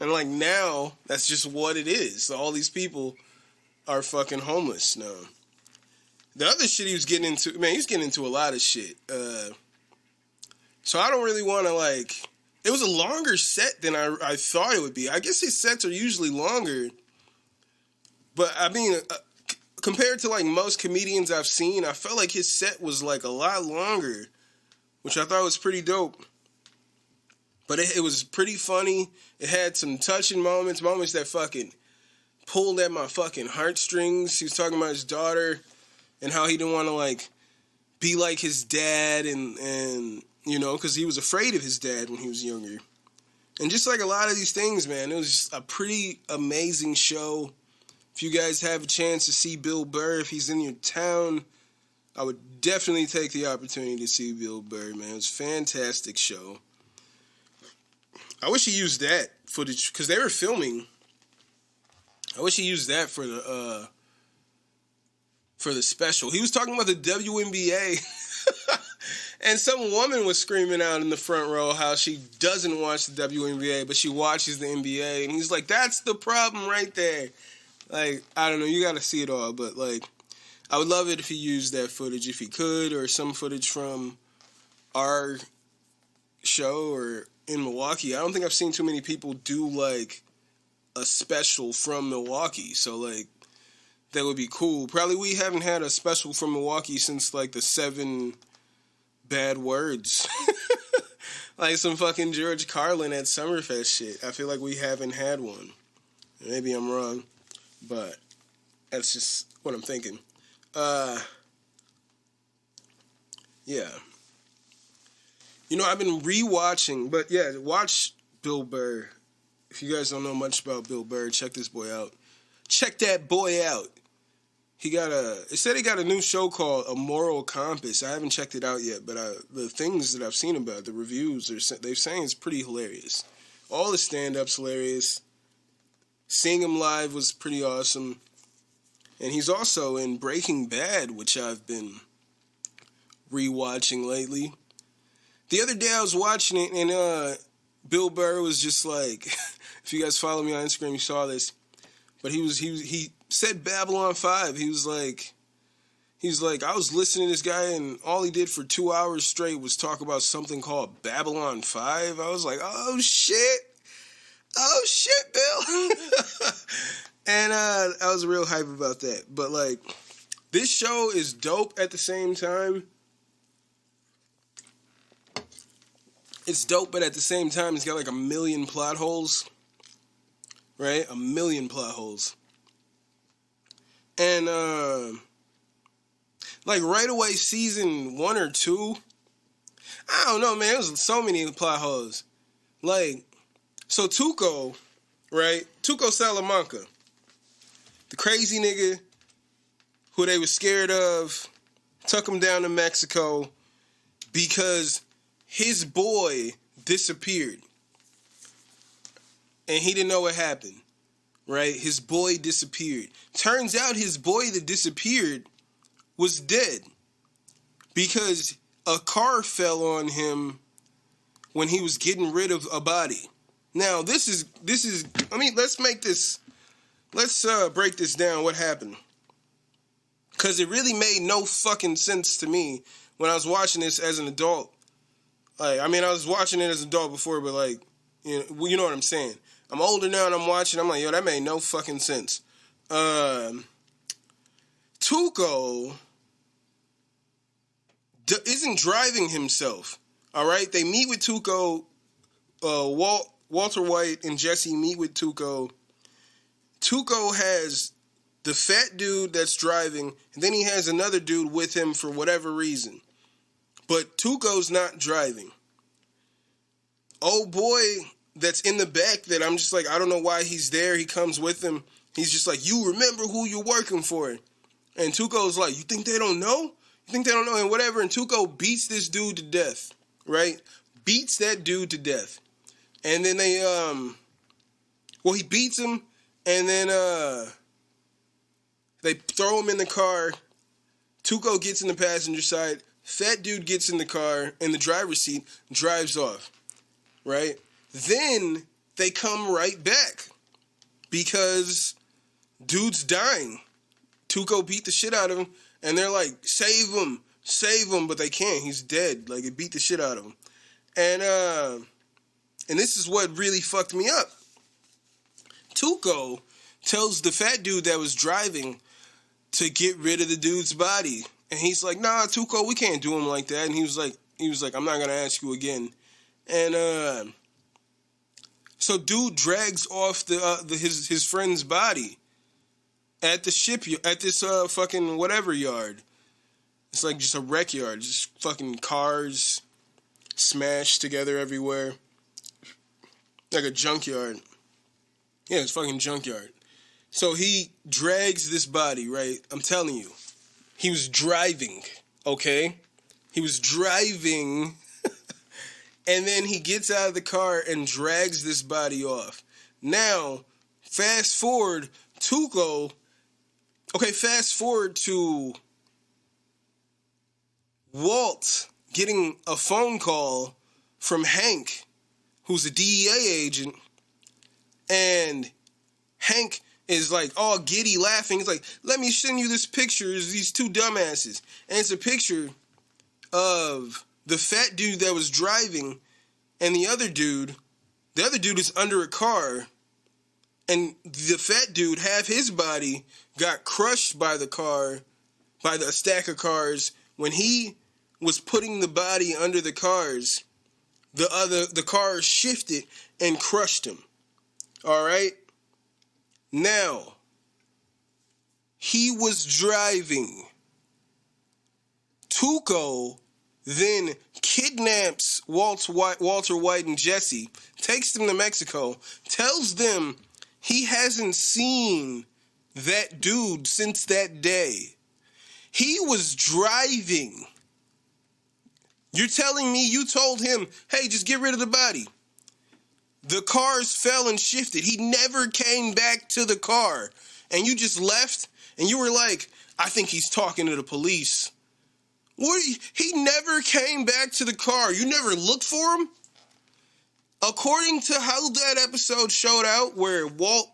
And, like, now, that's just what it is. So all these people are fucking homeless now. The other shit he was getting into, man, he was getting into a lot of shit. So I don't really want to, like, it was a longer set than I thought it would be. I guess his sets are usually longer. But, I mean, compared to, like, most comedians I've seen, I felt like his set was, like, a lot longer, which I thought was pretty dope. But it was pretty funny. It had some touching moments that fucking pulled at my fucking heartstrings. He was talking about his daughter and how he didn't want to, like, be like his dad and you know, because he was afraid of his dad when he was younger. And just, like, a lot of these things, man, it was just a pretty amazing show. If you guys have a chance to see Bill Burr, if he's in your town, I would definitely take the opportunity to see Bill Burr, man. It was a fantastic show. I wish he used that footage, because they were filming. I wish he used that for the special. He was talking about the WNBA, and some woman was screaming out in the front row how she doesn't watch the WNBA, but she watches the NBA, and he's like, that's the problem right there. Like, I don't know, you gotta see it all, but, like, I would love it if he used that footage, if he could, or some footage from our show or in Milwaukee. I don't think I've seen too many people do, like, a special from Milwaukee, so, like, that would be cool. Probably we haven't had a special from Milwaukee since, like, the 7 Bad Words. Like some fucking George Carlin at Summerfest shit. I feel like we haven't had one. Maybe I'm wrong, but that's just what I'm thinking. Yeah. You know, I've been rewatching, but yeah, watch Bill Burr. If you guys don't know much about Bill Burr, check this boy out. Check that boy out. It said he got a new show called A Moral Compass. I haven't checked it out yet, but the things that I've seen about it, the reviews, they're saying it's pretty hilarious. All the stand-up's hilarious. Seeing him live was pretty awesome. And he's also in Breaking Bad, which I've been rewatching lately. The other day I was watching it, and Bill Burr was just like, if you guys follow me on Instagram, you saw this. But he said Babylon 5. He was like, I was listening to this guy, and all he did for 2 hours straight was talk about something called Babylon 5. I was like, oh shit, Bill. And I was real hype about that. But like, this show is dope at the same time. It's dope, but at the same time, it's got like 1 million plot holes. Right? 1 million plot holes. And, like, right away, season 1 or 2, I don't know, man, there was so many plot holes. Like, so Tuco, right? Tuco Salamanca, the crazy nigga who they were scared of, took him down to Mexico because his boy disappeared. And he didn't know what happened, right? His boy disappeared. Turns out his boy that disappeared was dead because a car fell on him when he was getting rid of a body. Now, this is, I mean, let's break this down, what happened. Because it really made no fucking sense to me when I was watching this as an adult. Like, I mean, I was watching it as an adult before, but like, you know what I'm saying. I'm older now and I'm watching. I'm like, yo, that made no fucking sense. Tuco isn't driving himself. All right, they meet with Tuco. Walter White and Jesse meet with Tuco. Tuco has the fat dude that's driving, and then he has another dude with him for whatever reason. But Tuco's not driving. Oh boy, that's in the back that I'm just like, I don't know why he's there. He comes with him. He's just like, you remember who you're working for. And Tuco's like, you think they don't know? You think they don't know? And whatever. And Tuco beats this dude to death, right? Beats that dude to death. And then they, he beats him. And then they throw him in the car. Tuco gets in the passenger side. Fat dude gets in the car, in the driver's seat, drives off, right? Then they come right back because dude's dying. Tuco beat the shit out of him, and they're like, save him, but they can't. He's dead. Like, it beat the shit out of him. And this is what really fucked me up. Tuco tells the fat dude that was driving to get rid of the dude's body. And he's like, nah, Tuco, we can't do him like that. And he was like, I'm not going to ask you again. And so dude drags off his friend's body at the shipyard, at this fucking whatever yard. It's like just a wreck yard, just fucking cars smashed together everywhere. Like a junkyard. Yeah, it's fucking junkyard. So he drags this body, right? I'm telling you. He was driving, okay? He was driving, and then he gets out of the car and drags this body off. Now, fast forward to Walt getting a phone call from Hank, who's a DEA agent, and Hank is like all giddy laughing. He's like, let me send you this picture of these two dumbasses. And it's a picture of the fat dude that was driving and the other dude is under a car. And the fat dude, half his body got crushed by the car, by the stack of cars. When he was putting the body under the cars, the car shifted and crushed him. All right? Now, he was driving. Tuco then kidnaps Walter White and Jesse, takes them to Mexico, tells them he hasn't seen that dude since that day. He was driving. You're telling me you told him, hey, just get rid of the body. The cars fell and shifted. He never came back to the car. And you just left, and you were like, I think he's talking to the police. What? He never came back to the car. You never looked for him? According to how that episode showed out, where Walt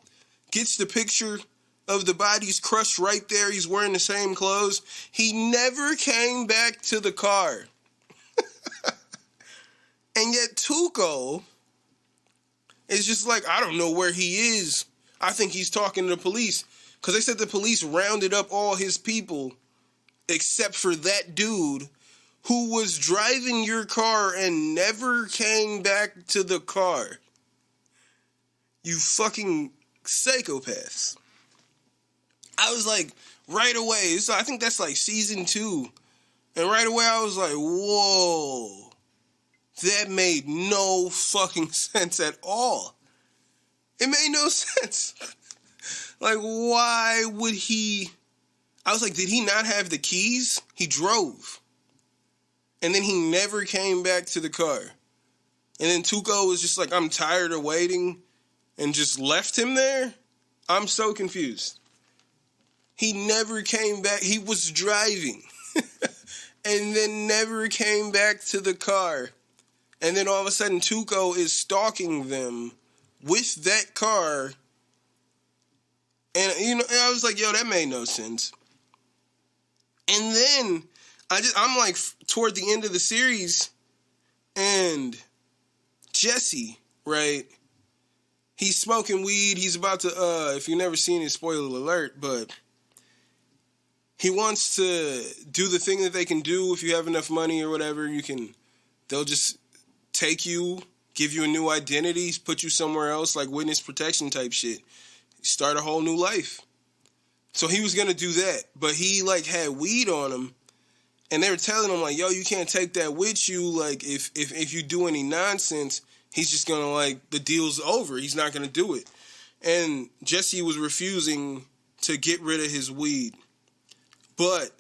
gets the picture of the bodies crushed right there, he's wearing the same clothes, he never came back to the car. And yet Tuco is just like, I don't know where he is. I think he's talking to the police. Because they said the police rounded up all his people except for that dude who was driving your car and never came back to the car. You fucking psychopaths. I was like, right away, so I think that's like season 2. And right away I was like, whoa. That made no fucking sense at all. It made no sense. Like, why would he... I was like, did he not have the keys? He drove. And then he never came back to the car. And then Tuco was just like, I'm tired of waiting, and just left him there? I'm so confused. He never came back. He was driving. And then never came back to the car. And then all of a sudden, Tuco is stalking them with that car. And, you know, I was like, yo, that made no sense. And then I'm like toward the end of the series, and Jesse, right? He's smoking weed. He's about to, if you've never seen it, spoiler alert, but he wants to do the thing that they can do if you have enough money or whatever. They'll just take you, give you a new identity, put you somewhere else, like witness protection type shit. Start a whole new life. So he was going to do that, but he like had weed on him, and they were telling him like, yo, you can't take that with you. Like if you do any nonsense, he's just going to like, the deal's over. He's not going to do it. And Jesse was refusing to get rid of his weed. But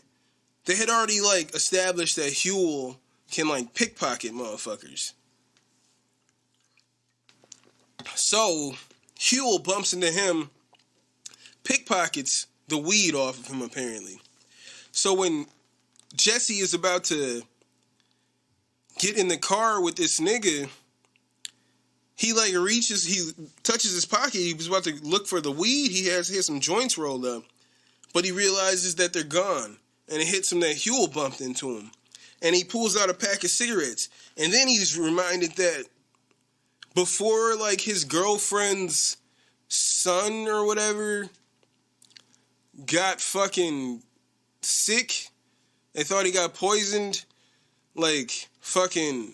they had already like established that Huel can like pickpocket motherfuckers. So Huel bumps into him, pickpockets the weed off of him apparently. So when Jesse is about to get in the car with this nigga, he touches his pocket. He was about to look for the weed. He has some joints rolled up, but he realizes that they're gone, and it hits him that Huel bumped into him, and he pulls out a pack of cigarettes, and then he's reminded that before like his girlfriend's son or whatever got fucking sick, they thought he got poisoned, like fucking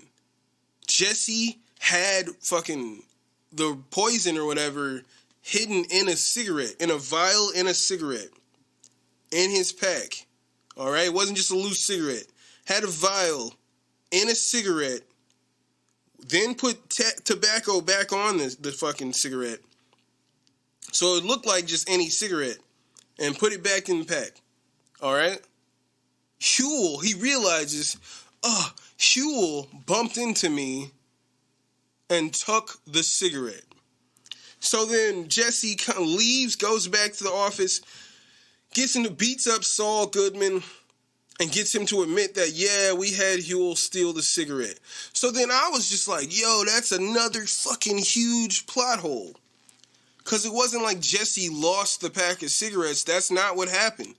Jesse had fucking the poison or whatever hidden in a cigarette, in a vial in a cigarette, in his pack. All right? It wasn't just a loose cigarette. Had a vial in a cigarette, then put tobacco back on the fucking cigarette, So it looked like just any cigarette, and put it back in the pack. All right? Huel, he realizes, Huel bumped into me and took the cigarette. So then Jesse kind of leaves, goes back to the office, beats up Saul Goodman, and gets him to admit that, yeah, we had Huel steal the cigarette. So then I was just like, yo, that's another fucking huge plot hole. Because it wasn't like Jesse lost the pack of cigarettes. That's not what happened.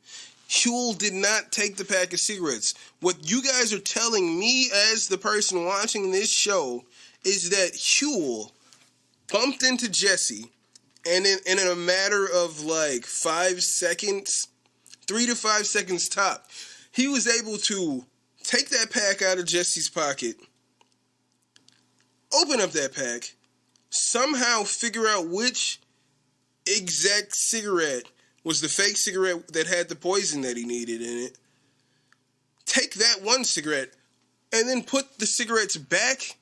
Huel did not take the pack of cigarettes. What you guys are telling me as the person watching this show is that Huel bumped into Jesse, and in a matter of like 5 seconds, 3 to 5 seconds top, he was able to take that pack out of Jesse's pocket, open up that pack, somehow figure out which exact cigarette was the fake cigarette that had the poison that he needed in it, take that one cigarette, and then put the cigarettes back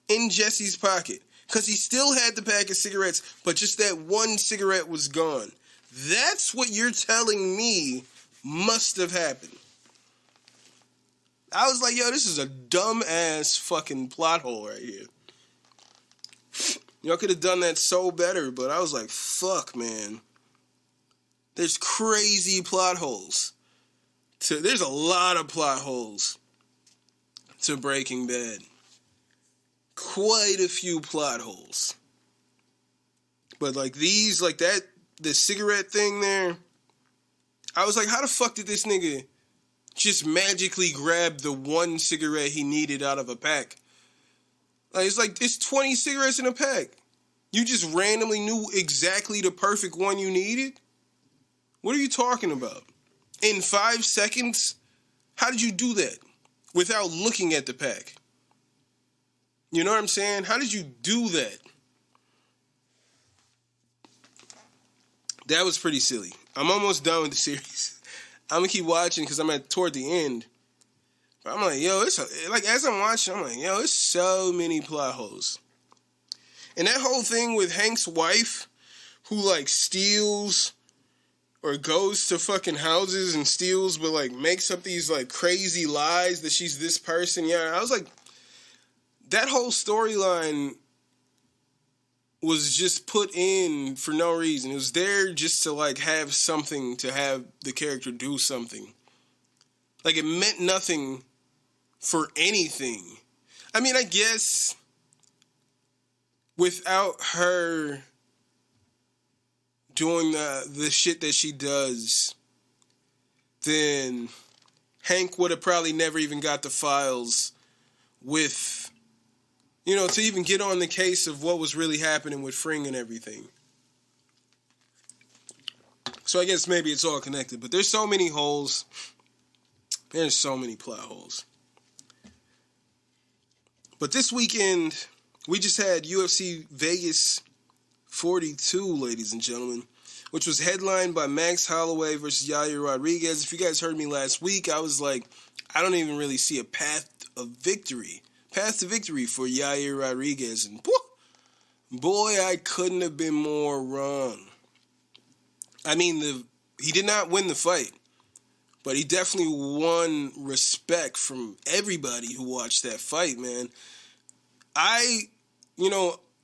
in Jesse's pocket. Because he still had the pack of cigarettes, but just that one cigarette was gone. That's what you're telling me must have happened. I was like, yo, this is a dumb-ass fucking plot hole right here. Y'all could have done that so better, but I was like, fuck, man. There's crazy plot holes. There's a lot of plot holes to Breaking Bad. Quite a few plot holes. But like these, like that, the cigarette thing there, I was like, how the fuck did this nigga just magically grab the one cigarette he needed out of a pack? Like, it's 20 cigarettes in a pack. You just randomly knew exactly the perfect one you needed? What are you talking about? In 5 seconds? How did you do that without looking at the pack? You know what I'm saying? How did you do that? That was pretty silly. I'm almost done with the series. I'm going to keep watching because I'm toward the end. But I'm like, yo, as I'm watching, I'm like, yo, it's so many plot holes. And that whole thing with Hank's wife who, like, steals or goes to fucking houses and steals, but, like, makes up these, like, crazy lies that she's this person. Yeah, I was like, that whole storyline was just put in for no reason. It was there just to, like, have something, to have the character do something. Like, it meant nothing for anything. I mean, I guess without her doing the shit that she does, then Hank would have probably never even got the files with, you know, to even get on the case of what was really happening with Fring and everything. So I guess maybe it's all connected, but there's so many holes. There's so many plot holes. But this weekend, we just had UFC Vegas 42, ladies and gentlemen, which was headlined by Max Holloway versus Yair Rodriguez. If you guys heard me last week, I was like, I don't even really see a path to victory for Yair Rodriguez. And boy, I couldn't have been more wrong. I mean, he did not win the fight, but he definitely won respect from everybody who watched that fight, man.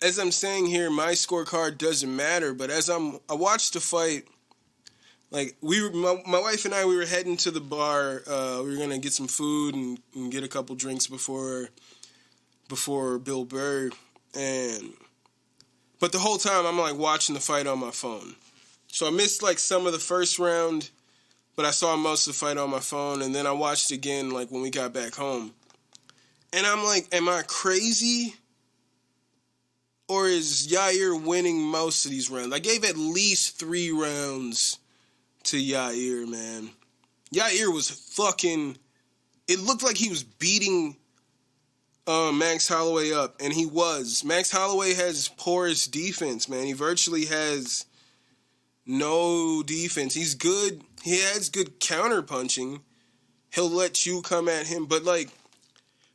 As I'm saying here, my scorecard doesn't matter, but as I watched the fight, like my wife and I, we were heading to the bar. We were gonna get some food and get a couple drinks before Bill Burr, but the whole time I'm like watching the fight on my phone. So I missed like some of the first round, but I saw most of the fight on my phone, and then I watched again like when we got back home. And I'm like, am I crazy? Or is Yair winning most of these rounds? I gave at least 3 rounds to Yair, man. Yair was fucking... It looked like he was beating Max Holloway up, and he was. Max Holloway has porous defense, man. He virtually has no defense. He's good. He has good counter punching. He'll let you come at him, but like,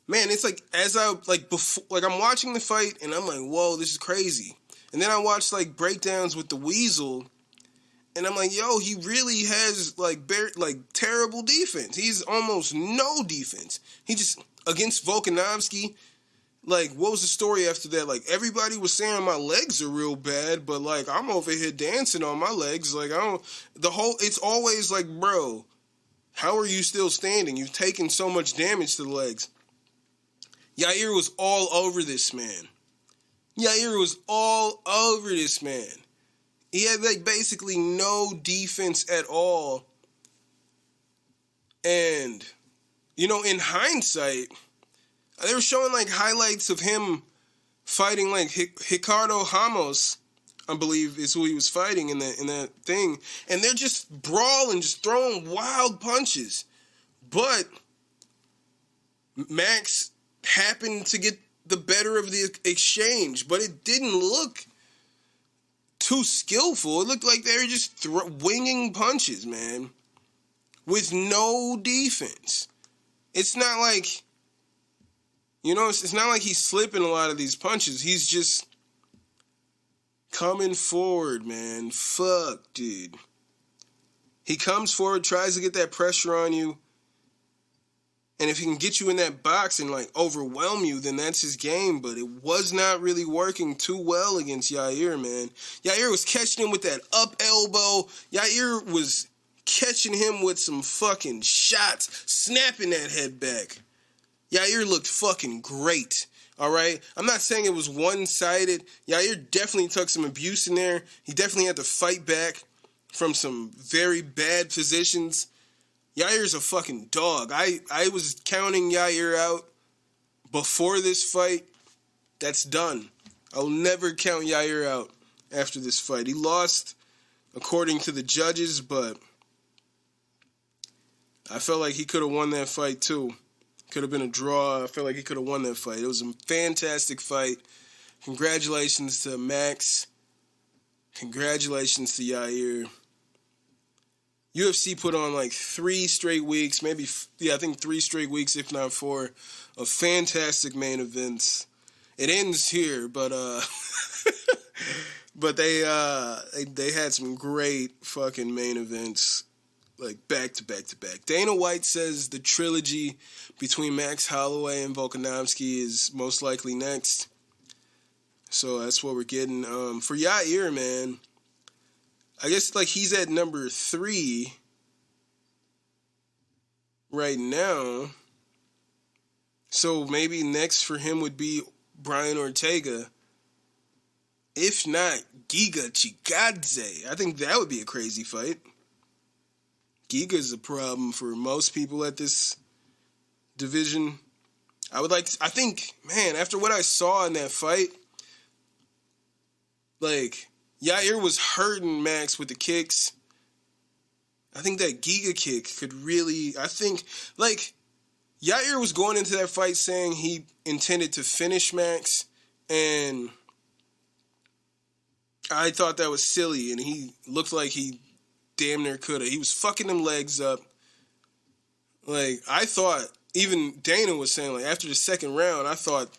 man, it's like I'm watching the fight and I'm like, whoa, this is crazy. And then I watched, like, breakdowns with the Weasel, and I'm like, yo, he really has, like, terrible defense. He's almost no defense. He just, against Volkanovski, like, what was the story after that? Like, everybody was saying my legs are real bad, but, like, I'm over here dancing on my legs. Like, it's always like, bro, how are you still standing? You've taken so much damage to the legs. Yair was all over this man. Yair was all over this man. He had, like, basically no defense at all. And, you know, in hindsight, they were showing, like, highlights of him fighting, like, Ricardo Ramos, I believe, is who he was fighting in that thing. And they're just brawling, just throwing wild punches. But Max happened to get the better of the exchange, but it didn't look too skillful. It looked like they were just winging punches, man, with no defense. It's not like, you know, it's not like he's slipping a lot of these punches. He's just coming forward, man. Fuck, dude. He comes forward, tries to get that pressure on you, and if he can get you in that box and, like, overwhelm you, then that's his game. But it was not really working too well against Yair, man. Yair was catching him with that up elbow. Yair was catching him with some fucking shots, snapping that head back. Yair looked fucking great, all right? I'm not saying it was one-sided. Yair definitely took some abuse in there. He definitely had to fight back from some very bad positions. Yair's a fucking dog. I was counting Yair out before this fight. That's done. I'll never count Yair out after this fight. He lost, according to the judges, but I felt like he could have won that fight too. Could have been a draw. I felt like he could have won that fight. It was a fantastic fight. Congratulations to Max. Congratulations to Yair. UFC put on like 3 straight weeks, I think 3 straight weeks, if not 4, of fantastic main events. It ends here, but but they had some great fucking main events, like back to back to back. Dana White says the trilogy between Max Holloway and Volkanovski is most likely next. So that's what we're getting. For Yair, man, I guess, like, he's at number 3 right now. So maybe next for him would be Brian Ortega. If not, Giga Chikadze. I think that would be a crazy fight. Giga's a problem for most people at this division. I think, man, after what I saw in that fight, like, Yair was hurting Max with the kicks. I think that Giga kick could really, like, Yair was going into that fight saying he intended to finish Max, and I thought that was silly, and he looked like he damn near could have. He was fucking them legs up. Like, I thought, even Dana was saying, like, after the second round, I thought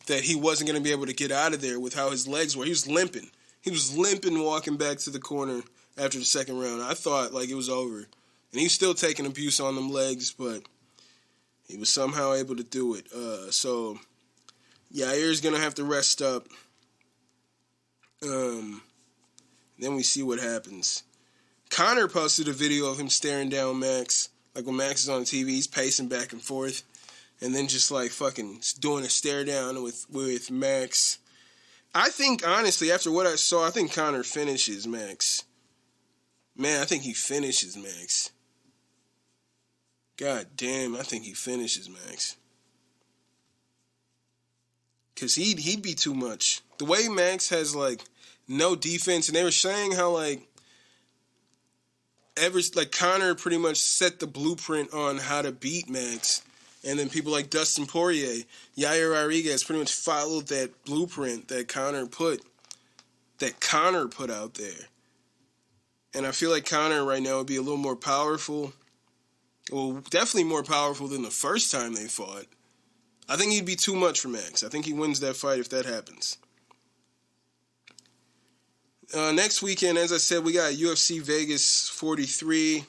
that he wasn't going to be able to get out of there with how his legs were. He was limping. He was limping walking back to the corner after the second round. I thought, like, it was over. And he's still taking abuse on them legs, but he was somehow able to do it. So, Yair's going to have to rest up. Then we see what happens. Conor posted a video of him staring down Max. Like, when Max is on TV, he's pacing back and forth. And then just, like, fucking doing a stare down with Max. I think, honestly, after what I saw, I think Conor finishes Max. Man, I think he finishes Max. God damn, I think he finishes Max. Because he'd be too much. The way Max has, like, no defense, and they were saying how, like, Conor pretty much set the blueprint on how to beat Max. And then people like Dustin Poirier, Yair Rodriguez pretty much followed that blueprint that Conor put out there. And I feel like Conor right now would be a little more powerful. Well, definitely more powerful than the first time they fought. I think he'd be too much for Max. I think he wins that fight if that happens. Next weekend, as I said, we got UFC Vegas 43.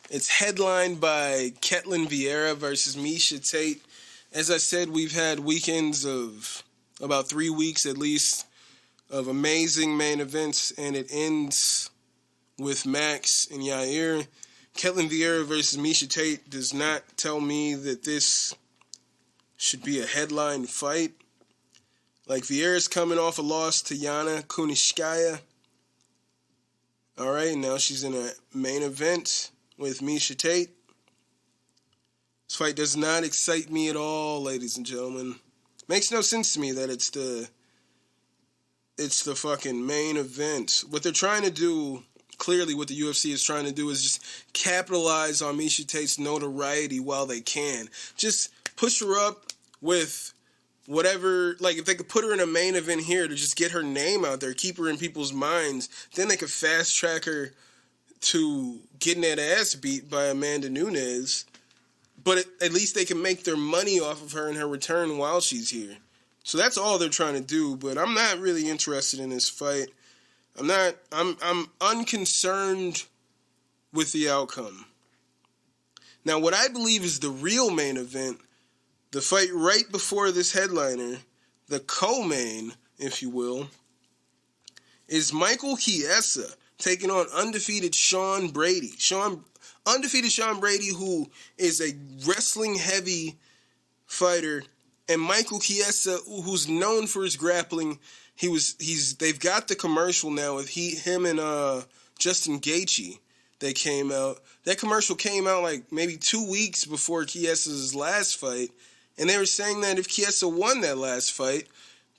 It's headlined by Ketlin Vieira versus Miesha Tate. As I said, we've had weekends of about 3 weeks at least of amazing main events, and it ends with Max and Yair. Ketlin Vieira versus Miesha Tate does not tell me that this should be a headline fight. Like, Vieira's coming off a loss to Yana Kunitskaya. All right, now she's in a main event with Miesha Tate. This fight does not excite me at all, ladies and gentlemen. Makes no sense to me that it's the fucking main event. What they're trying to do, clearly what the UFC is trying to do, is just capitalize on Miesha Tate's notoriety while they can. Just push her up with whatever, like if they could put her in a main event here to just get her name out there, keep her in people's minds, then they could fast track her to getting that ass beat by Amanda Nunes. But at least they can make their money off of her in her return while she's here. So that's all they're trying to do, but I'm not really interested in this fight. I'm unconcerned with the outcome. Now, what I believe is the real main event, the fight right before this headliner, the co-main, if you will, is Michael Chiesa taking on undefeated Sean Brady. Undefeated Sean Brady, who is a wrestling-heavy fighter, and Michael Chiesa, who's known for his grappling. They've got the commercial now with him and Justin Gaethje. They came out. That commercial came out like maybe 2 weeks before Chiesa's last fight, and they were saying that if Chiesa won that last fight,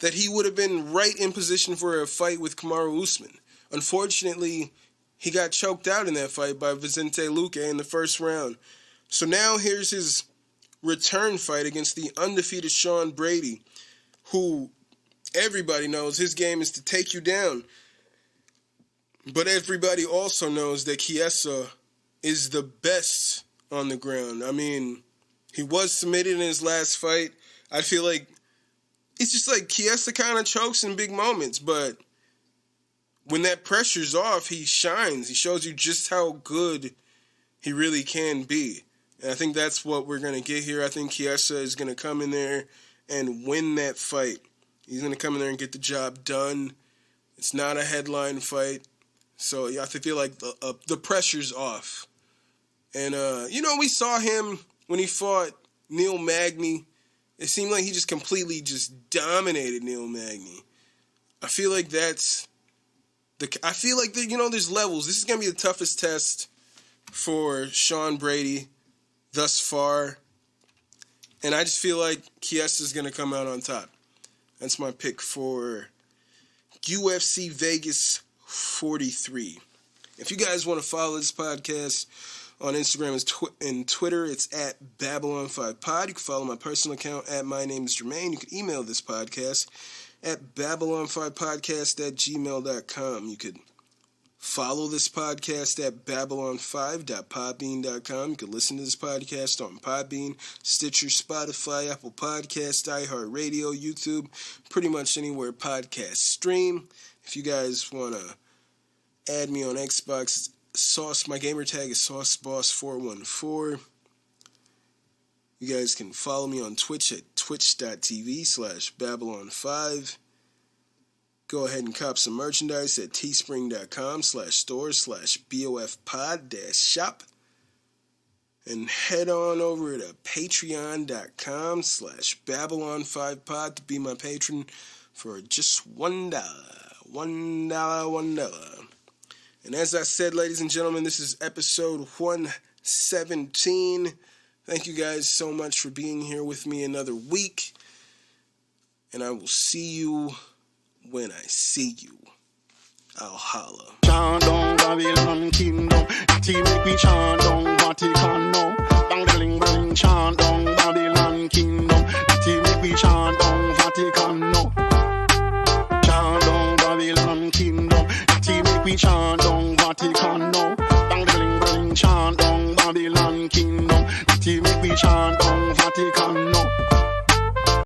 that he would have been right in position for a fight with Kamaru Usman. Unfortunately, he got choked out in that fight by Vicente Luque in the first round. So now here's his return fight against the undefeated Sean Brady, who everybody knows his game is to take you down. But everybody also knows that Chiesa is the best on the ground. I mean, he was submitted in his last fight. I feel like it's just like Chiesa kind of chokes in big moments, but when that pressure's off, he shines. He shows you just how good he really can be. And I think that's what we're going to get here. I think Chiesa is going to come in there and win that fight. He's going to come in there and get the job done. It's not a headline fight. So I feel like the pressure's off. And, we saw him when he fought Neil Magny. It seemed like he just completely just dominated Neil Magny. I feel like there's levels. This is going to be the toughest test for Sean Brady thus far. And I just feel like Chiesa is going to come out on top. That's my pick for UFC Vegas 43. If you guys want to follow this podcast on Instagram and Twitter, it's at Babylon5Pod. You can follow my personal account at My Name is Jermaine. You can email this podcast at Babylon5podcast@gmail.com. You could follow this podcast at Babylon5.podbean.com. You can listen to this podcast on Podbean, Stitcher, Spotify, Apple Podcasts, iHeartRadio, YouTube, pretty much anywhere podcasts stream. If you guys want to add me on Xbox, my gamer tag is SauceBoss414. You guys can follow me on Twitch at twitch.tv/Babylon5. Go ahead and cop some merchandise at teespring.com/store/BOFpod-shop. And head on over to patreon.com/Babylon5Pod to be my patron for just $1. And as I said, ladies and gentlemen, this is episode 117. Thank you guys so much for being here with me another week. And I will see you when I see you. I'll holla. Chant down Babylon kingdom, that make we chant down Vatican now. Bang bling bling, chant down Babylon kingdom, that make we chant down Vatican now. Chant down Babylon kingdom, that make we chant